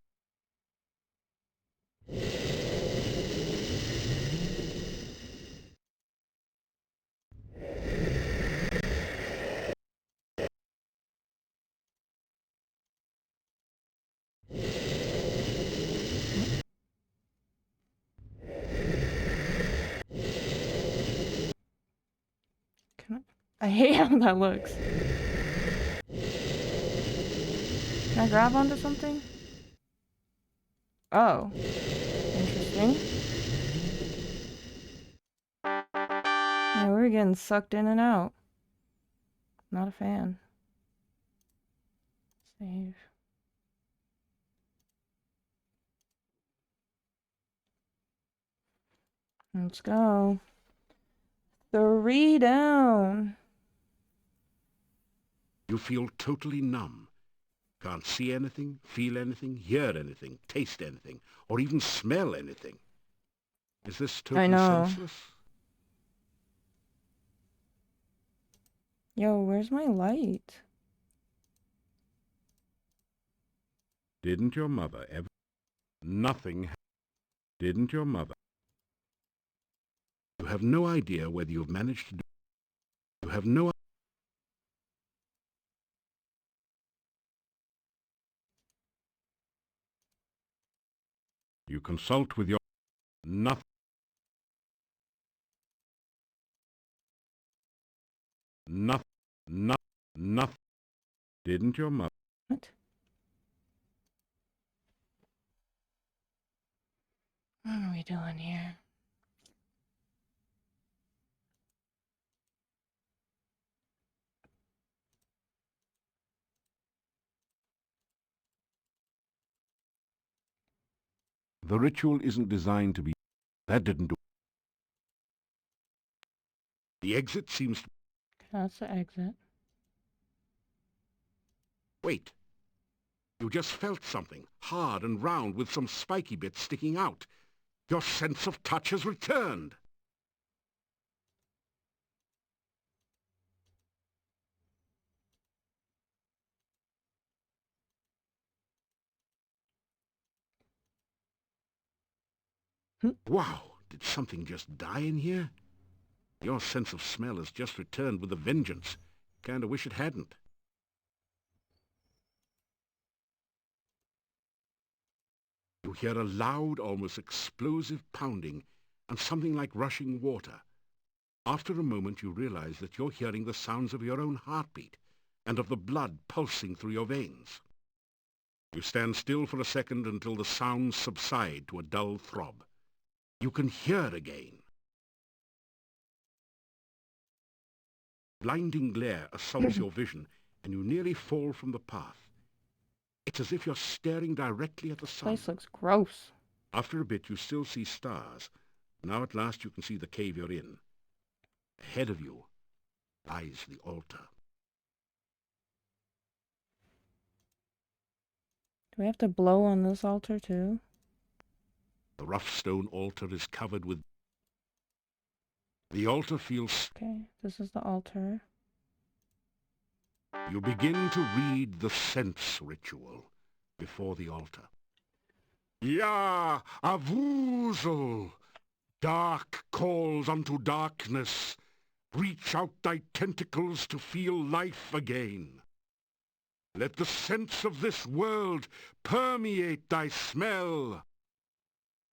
I hate how that looks. Can I grab onto something? Oh. Interesting. Yeah, we're getting sucked in and out. Not a fan. Save. Let's go. 3 down.
You feel totally numb. Can't see anything, feel anything, hear anything, taste anything, or even smell anything. Is this
I
totally
know.
senseless?
Yo, where's my light?
Didn't your mother ever... Nothing... Didn't your mother... You have no idea whether you've managed to do... You have no... You consult with your... Nothing... Nothing... Nothing... Didn't your mother...
What? What are we doing here?
The ritual isn't designed to be... That didn't do... The exit seems to...
That's the exit.
Wait. You just felt something, hard and round with some spiky bits sticking out. Your sense of touch has returned. Wow, did something just die in here? Your sense of smell has just returned with a vengeance. Kinda wish it hadn't. You hear a loud, almost explosive pounding and something like rushing water. After a moment you realize that you're hearing the sounds of your own heartbeat and of the blood pulsing through your veins. You stand still for a second until the sounds subside to a dull throb. You can hear again. Blinding glare assaults your vision and you nearly fall from the path. It's as if you're staring directly at the sun.
Place looks gross.
After a bit you still see stars. Now at last you can see the cave you're in. Ahead of you lies the altar.
Do we have to blow on this altar too?
The rough stone altar is covered with... The altar feels...
Okay, this is the altar.
You begin to read the sense ritual before the altar. Ya Avuzel! Dark calls unto darkness. Reach out thy tentacles to feel life again. Let the sense of this world permeate thy smell.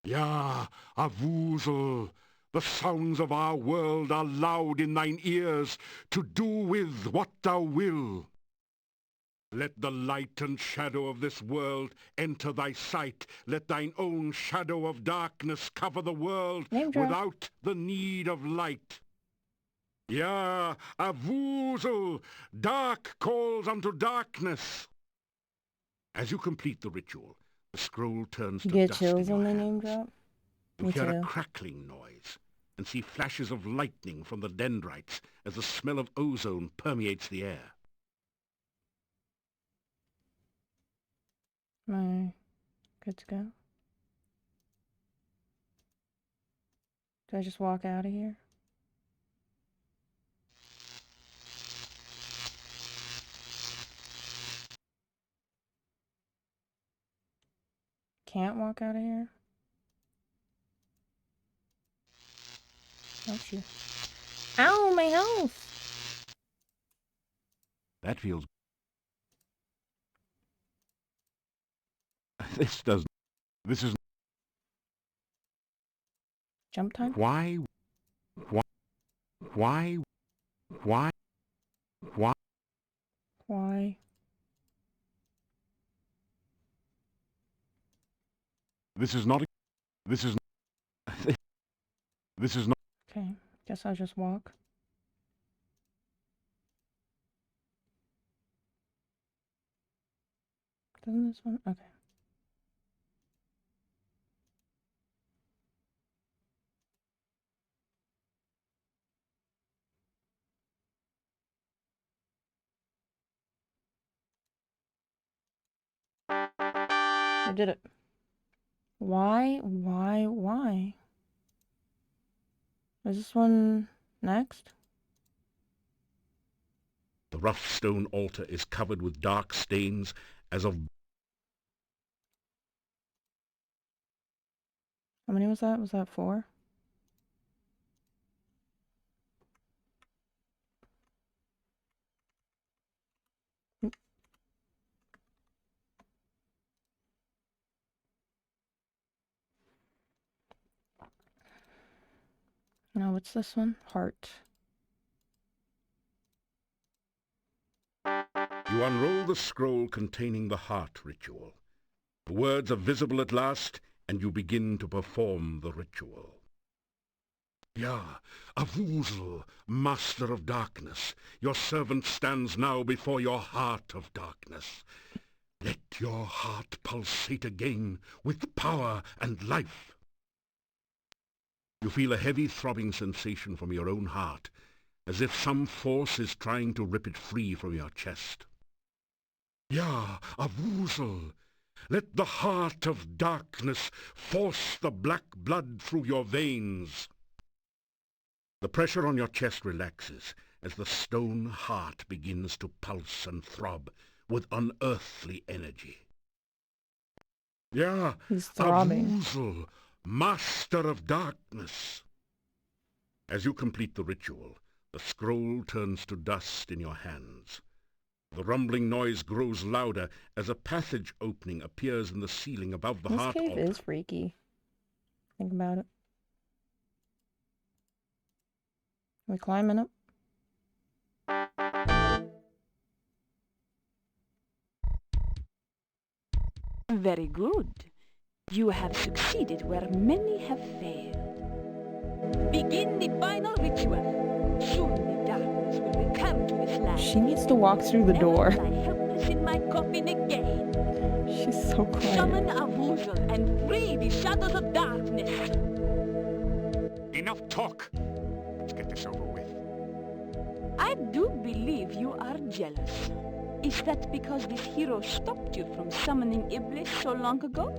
Ya Avuzel! The sounds of our world are loud in thine ears to do with what thou will. Let the light and shadow of this world enter thy sight. Let thine own shadow of darkness cover the world
Name drop.
without the need of light. Ya Avuzel! Dark calls unto darkness. As you complete the ritual, the scroll turns to
You get
dust in
chills
your
when they
hands.
name drop?
You
Me
hear a
too.
crackling noise and see flashes of lightning from the dendrites as the smell of ozone permeates the air.
Am I good to go? Do I just walk out of here? Can't walk out of here? Oh shoot. Ow, my health!
That feels... This doesn't... This is...
Jump time?
Why? Why? Why? Why? Why?
Why?
This is not... This is... This is not...
Okay, guess I'll just walk. Doesn't this one? Okay. I did it. Why? Why? Why? Is this one next?
The rough stone altar is covered with dark stains as of...
How many was that? Was that 4? Now, what's this one? Heart.
You unroll the scroll containing the heart ritual. The words are visible at last, and you begin to perform the ritual. Yah, Avuzel, Master of Darkness, your servant stands now before your heart of darkness. Let your heart pulsate again with power and life. You feel a heavy throbbing sensation from your own heart, as if some force is trying to rip it free from your chest. Yah, Avuzel, let the heart of darkness force the black blood through your veins. The pressure on your chest relaxes as the stone heart begins to pulse and throb with unearthly energy. Yah,
He's throbbing.
Avuzel, Master of Darkness. As you complete the ritual, the scroll turns to dust in your hands. The rumbling noise grows louder as a passage opening appears in the ceiling above the
This
heart
cave
altar.
is freaky. Think about it. Are we climbing up?
Very good. You have succeeded where many have failed. Begin the final ritual. Soon the darkness will return to this land.
She needs to walk through the
Never
door.
lie helpless in my coffin again.
She's so quiet.
Summon Avuzel and free the shadows of darkness.
Enough talk. Let's get this over with.
I do believe you are jealous. Is that because this hero stopped you from summoning Iblis so long ago?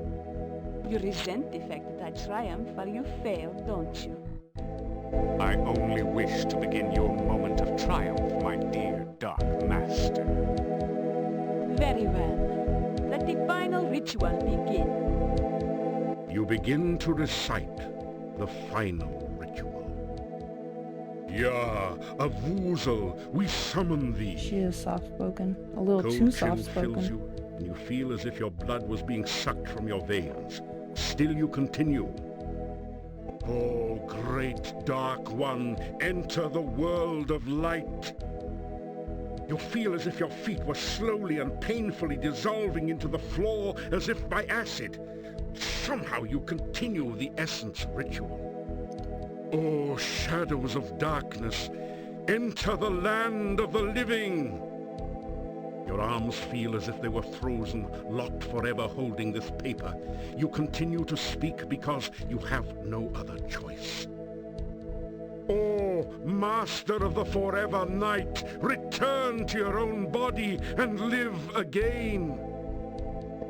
You resent the fact that I triumphed while you failed, don't you?
I only wish to begin your moment of triumph, my dear Dark Master.
Very well. Let the final ritual begin.
You begin to recite the final ritual. Yah, Avuzel, we summon thee.
She is soft-spoken. A little
Cold
too
chill fills
soft-spoken.
you, and you feel as if your blood was being sucked from your veins. Still you continue. Oh, great Dark One, enter the world of light. You feel as if your feet were slowly and painfully dissolving into the floor as if by acid. Somehow you continue the essence ritual. Oh, shadows of darkness, enter the land of the living. Your arms feel as if they were frozen, locked forever holding this paper. You continue to speak because you have no other choice. Oh, Master of the forever night, return to your own body and live again.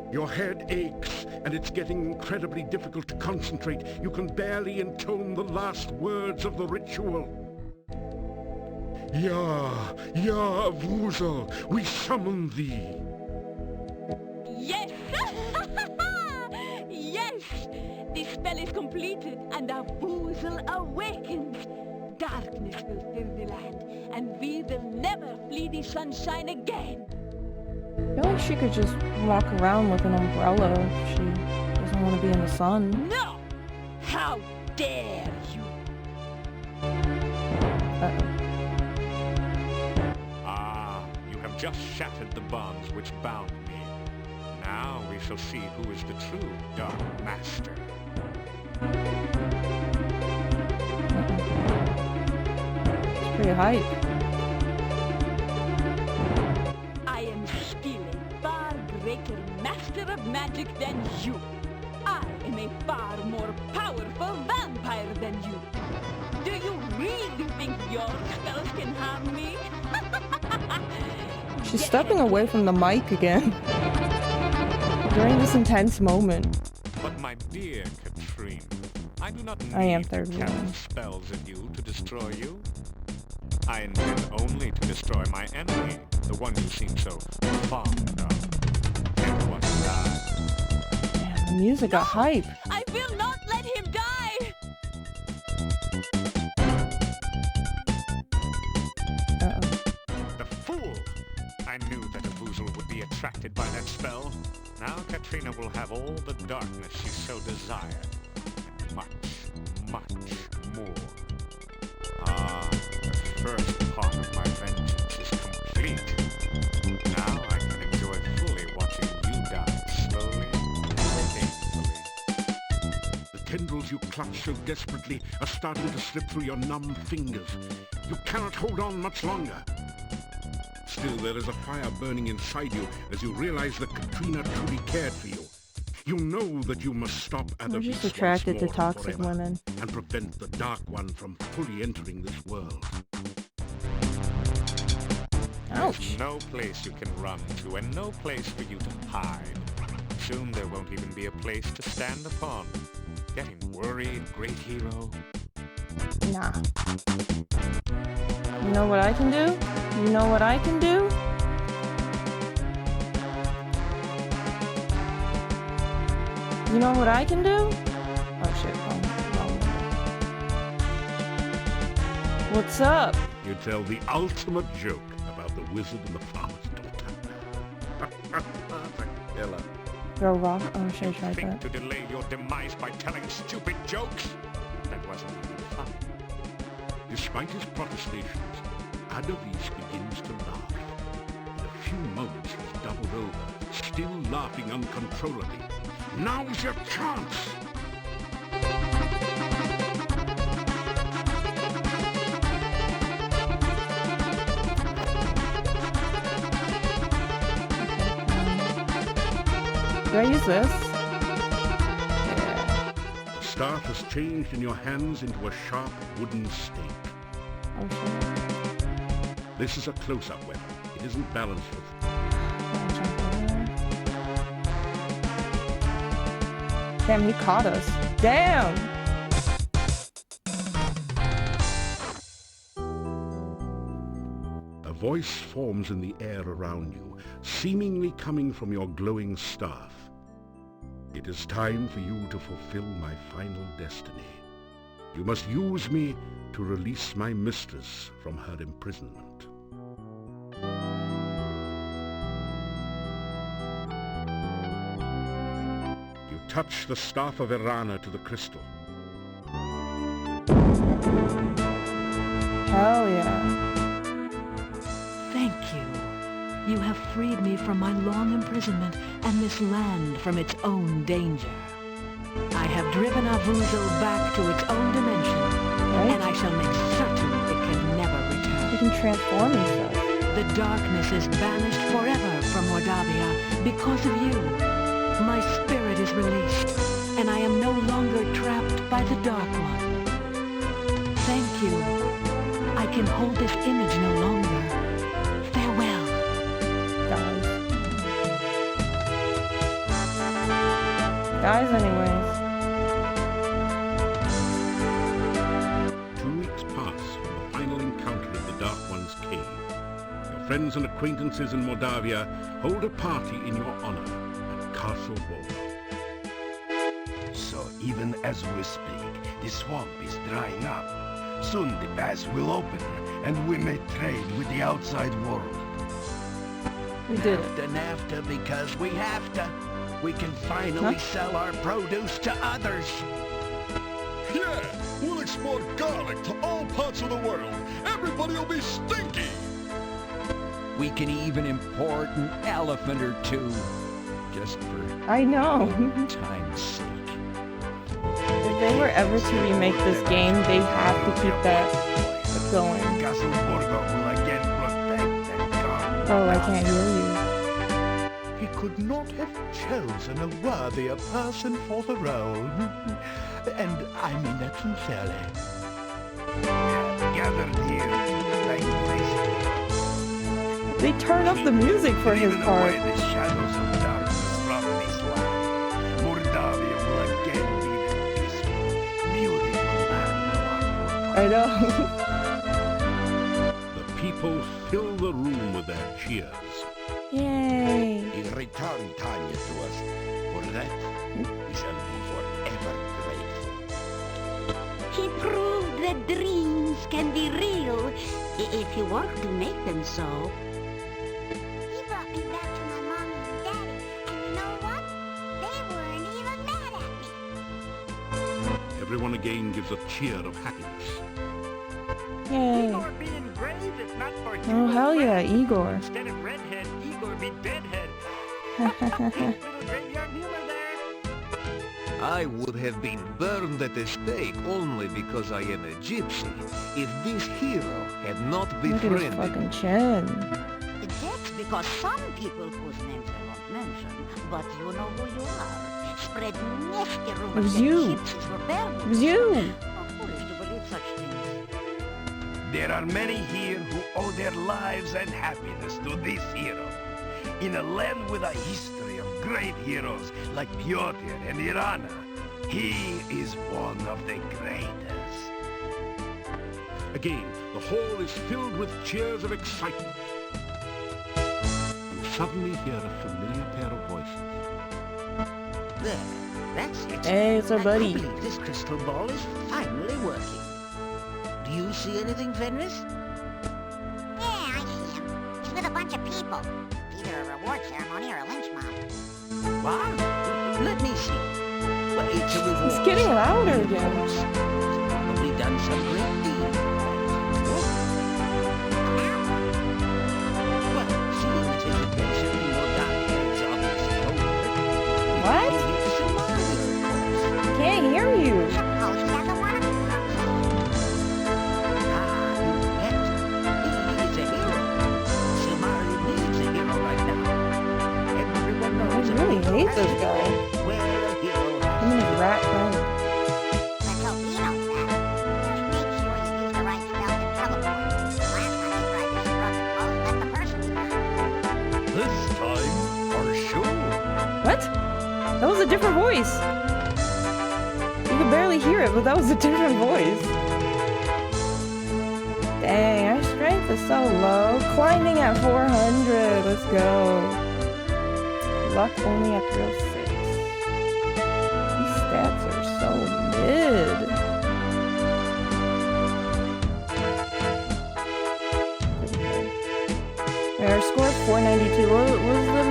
Your head aches, and it's getting incredibly difficult to concentrate. You can barely intone the last words of the ritual. Yah, Yah, Avuzel, we summon thee.
Yes! Yes! The spell is completed, and Avuzel awakens. Darkness will fill the land, and we will never flee the sunshine again.
I feel like she could just walk around with an umbrella if she doesn't want to be in the sun.
No! How dare you!
Uh-oh.
Ah, you have just shattered the bonds which bound me. Now we shall see who is the true Dark Master.
It's pretty hype.
I am still a far greater master of magic than you. I am a far more powerful vampire than you. Do you really think your spells can harm me?
She's
Get
stepping away from the mic again. During this intense moment.
But my dear Katrina, I do not
I am
need to
third
cast
wheeling.
spells at you to destroy you. I intend only to destroy my enemy, the one you seem so fond of. Everyone die.
Man, the music got hype.
I will not let him die!
Uh-oh.
The fool! I knew that a Voozle would be attracted by that spell. Now Katrina will have all the darkness she so desired. And much, much more. Ah, the first part of my vengeance is complete. Now I can enjoy fully watching you die slowly and painfully.
The tendrils you clutch so desperately are starting to slip through your numb fingers. You cannot hold on much longer. Still, there is a fire burning inside you as you realize that Katrina truly cared for you. You know that you must stop
I'm
other
just
beasts
attracted
once
to
more
toxic
forever
women.
and prevent the Dark One from fully entering this world.
Ouch.
There's no place you can run to and no place for you to hide. Soon there won't even be a place to stand upon. Getting worried, great hero?
Nah. You know what I can do? You know what I can do? You know what I can do? Oh shit, wrong window. What's up?
You tell the ultimate joke about the wizard and the farmer's daughter. That's a killer.
Throw rock? Oh, should I
You
try
think
that?
to delay your demise by telling stupid jokes? That wasn't even funny.
Despite his protestations, Adavis begins to laugh. In a few moments he's doubled over, still laughing uncontrollably. Now's your chance!
Do I use this? Yeah.
The staff has changed in your hands into a sharp wooden stake.
Oh shit.
This is a close-up weapon. It isn't balanced with...
Gotta jump over there. Damn, he caught us. Damn!
A voice forms in the air around you, seemingly coming from your glowing staff. It is time for you to fulfill my final destiny. You must use me to release my mistress from her imprisonment. You touch the staff of Irana to the crystal.
Hell yeah.
Thank you. You have freed me from my long imprisonment and this land from its own danger. I have driven our Voozle back to its own dimension, and I shall make certain it can never
He
return.
can transform himself.
The darkness is banished forever from Mordavia because of you. My spirit is released, and I am no longer trapped by the Dark One. Thank you. I can hold this image no longer. Farewell.
Guys, anyways.
2 weeks pass from the final encounter in the Dark One's cave. Your friends and acquaintances in Mordavia hold a party in your honor at Castle Ball.
So even as we speak, the swamp is drying up. Soon the pass will open, and we may trade with the outside world.
We did it.
NAFTA because we have to. We can finally sell our produce to others.
Yeah, we'll export garlic to all parts of the world. Everybody will be stinky.
We can even import an elephant or two, just for
I know.
time's sake.
If they were ever to remake this game, they have to keep that going.
Castle Borgo will again protect and guard.
Oh, I can't hear you.
He could not have chosen a worthier person for the role. And I mean that sincerely.
Gathered here to thank this.
They turn up the music for his
Driven
part.
away the shadows of darkness from this land. Mordavia will
I know.
The people fill the room with their cheers.
Yay.
He returned Tanya to us. For that, we shall be forever grateful.
He proved that dreams can be real if you work to make them so.
He brought me back to my mommy and daddy, and you know what? They weren't even mad at me.
Everyone again gives a cheer of happiness.
Yay.
Igor be engraved if not for you.
Oh, hell yeah, Igor.
Instead of redhead, Igor be deadhead. Little graveyard humor there.
I would have been burned at the stake only because I am a gypsy if this hero had not
Look at his
befriended
fucking chin.
That's because some people whose names I won't mention, but you know who you are, spread nasty rumors
It was
that
you.
gypsies were bad.
It was you.
How foolish to believe such things.
There are many here who owe their lives and happiness to this hero. In a land with a history of great heroes like Pyotr and Irana, he is one of the greatest.
Again, the hall is filled with cheers of excitement. You suddenly hear a familiar pair of voices.
There, that's it.
Hey, it's our
I
buddy.
believe this crystal ball is finally working. Do you see anything, Fenris?
Yeah, I see him. He's with a bunch of people. Either a reward ceremony or a lynch mob.
What? Let me see. Well, it's a reward.
It's getting louder again.
He's probably done some great deed. Well, seeing as his adventure in Moldavia is obviously over,
What?
he'll get to Somalia, of course.
Can't hear you.
Suppose he doesn't want to.
I really hate this guy. Him and his rat friend.
Let's hope he knows that. Just make sure you use the right spell to teleport. Last time he tried this, he brought the clothes and left the person behind.
This time, for sure.
What? That was a different voice. You could barely hear it, but that was a different voice. Dang, our strength is so low. Climbing at 400. Let's go. Luck only at 306. These stats are so mid. Okay, our score is 492. What was the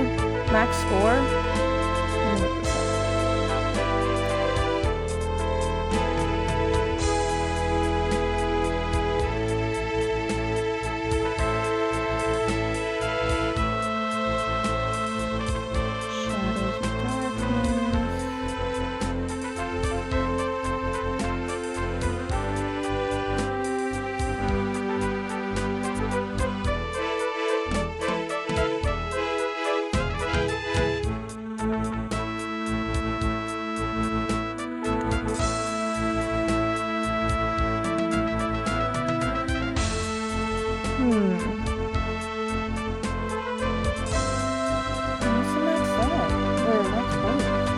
max score? Let me look this up. Shadows of Darkness. What's the next step? Or next bonus?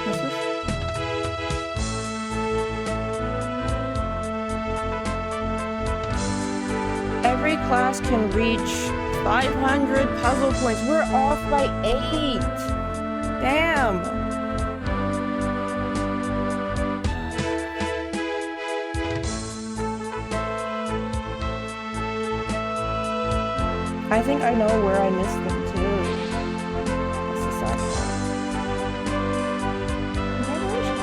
What's this? Every class can reach 500 puzzle points. We're off by 8. Damn. I think I know where I missed them too. That's the sad part. Congratulations.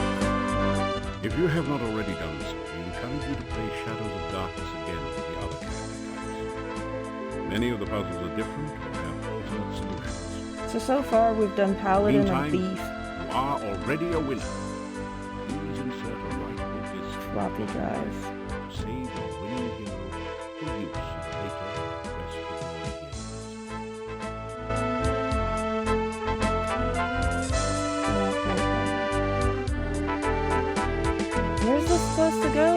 If you have not already done so, we encourage you to play Shadows of Darkness again with the other character types. Many of the puzzles are different or have alternate solutions.
So far we've done Paladin and
Meantime,
Thief.
you are already a winner. Please insert a writable disc
Floppy drive.
to save your winning hero for use in later Quest for Glory games.
Yeah, us to go?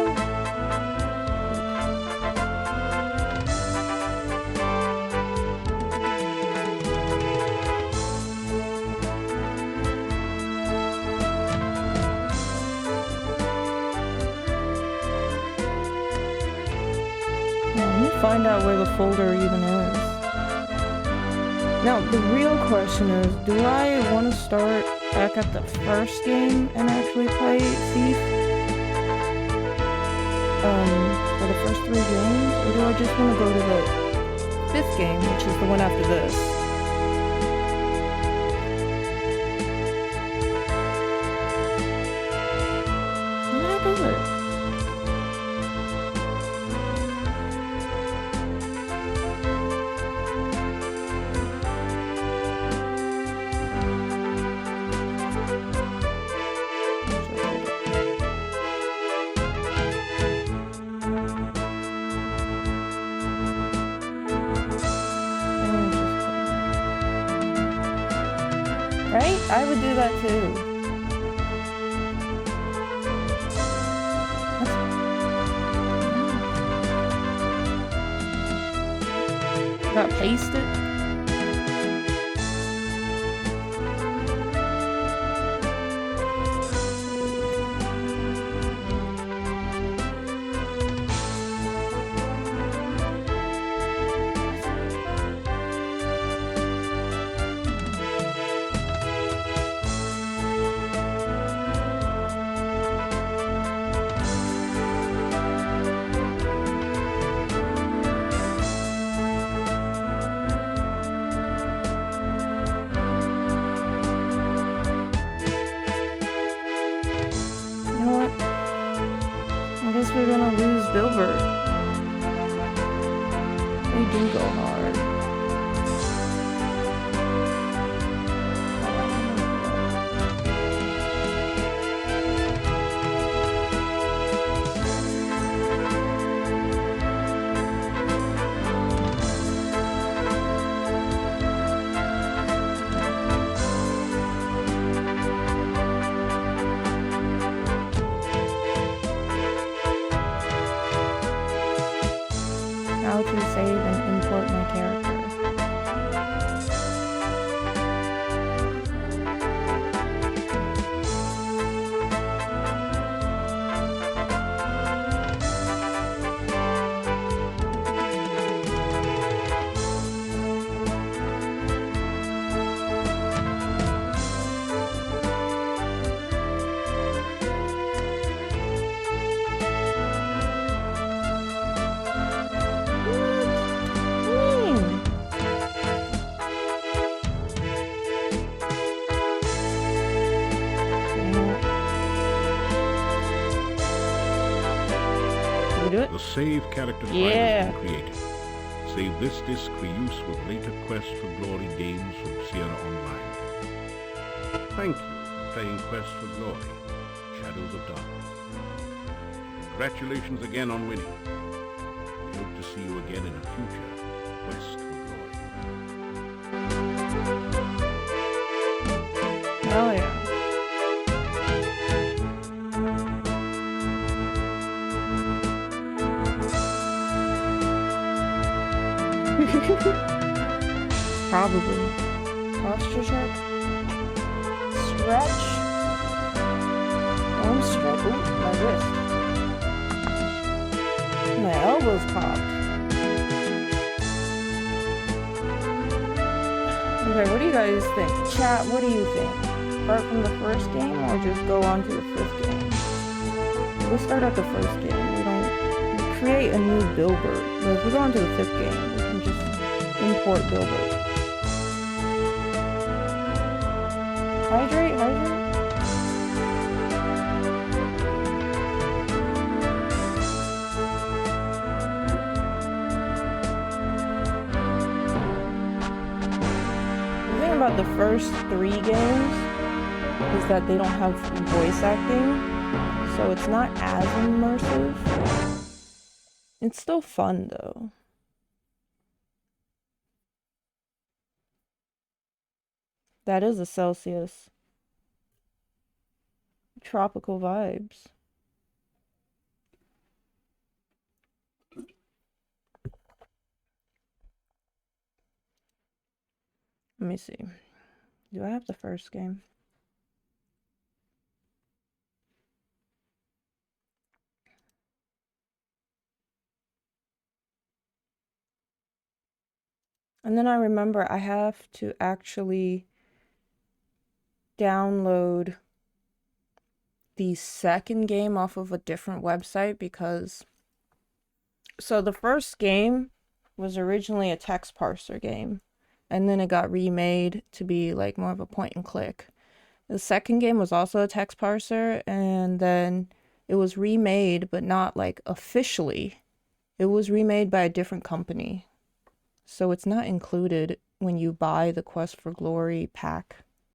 Let me find out where the folder even is. Now, the real question is, do I want to start back at the first game and actually play Thief? For the first 3 games? Or do I just want to go to the 5th game, which is the one after this? What the heck is it? Right? I would do that too. Got paste it? We're gonna lose Bilbert. They do go hard. How to save and import my character.
The save character file has been created. Save this disc for use with later Quest for Glory games from Sierra Online. Thank you for playing Quest for Glory, Shadows of Darkness. Congratulations again on winning. We hope to see you again in a future Quest for Glory.
Oh yeah. Probably. Posture check. Stretch. Arm stretch. Ooh, my wrist. My elbows popped. Okay, what do you guys think? Chat, what do you think? Start from the first game or just go on to the 5th game? We'll start at the first game. We create a new Bilbert. But if we go on to the 5th game, we can just import Bilbert. Hydrate, hydrate. The thing about the first 3 games is that they don't have voice acting, so it's not as immersive. It's still fun though. That is a Celsius. Tropical vibes. Let me see. Do I have the first game? And then I remember I have to actually download the second game off of a different website because... So the first game was originally a text parser game, and then it got remade to be like more of a point and click. The second game was also a text parser, and then it was remade, but not like officially. It was remade by a different company. So it's not included when you buy the Quest for Glory pack.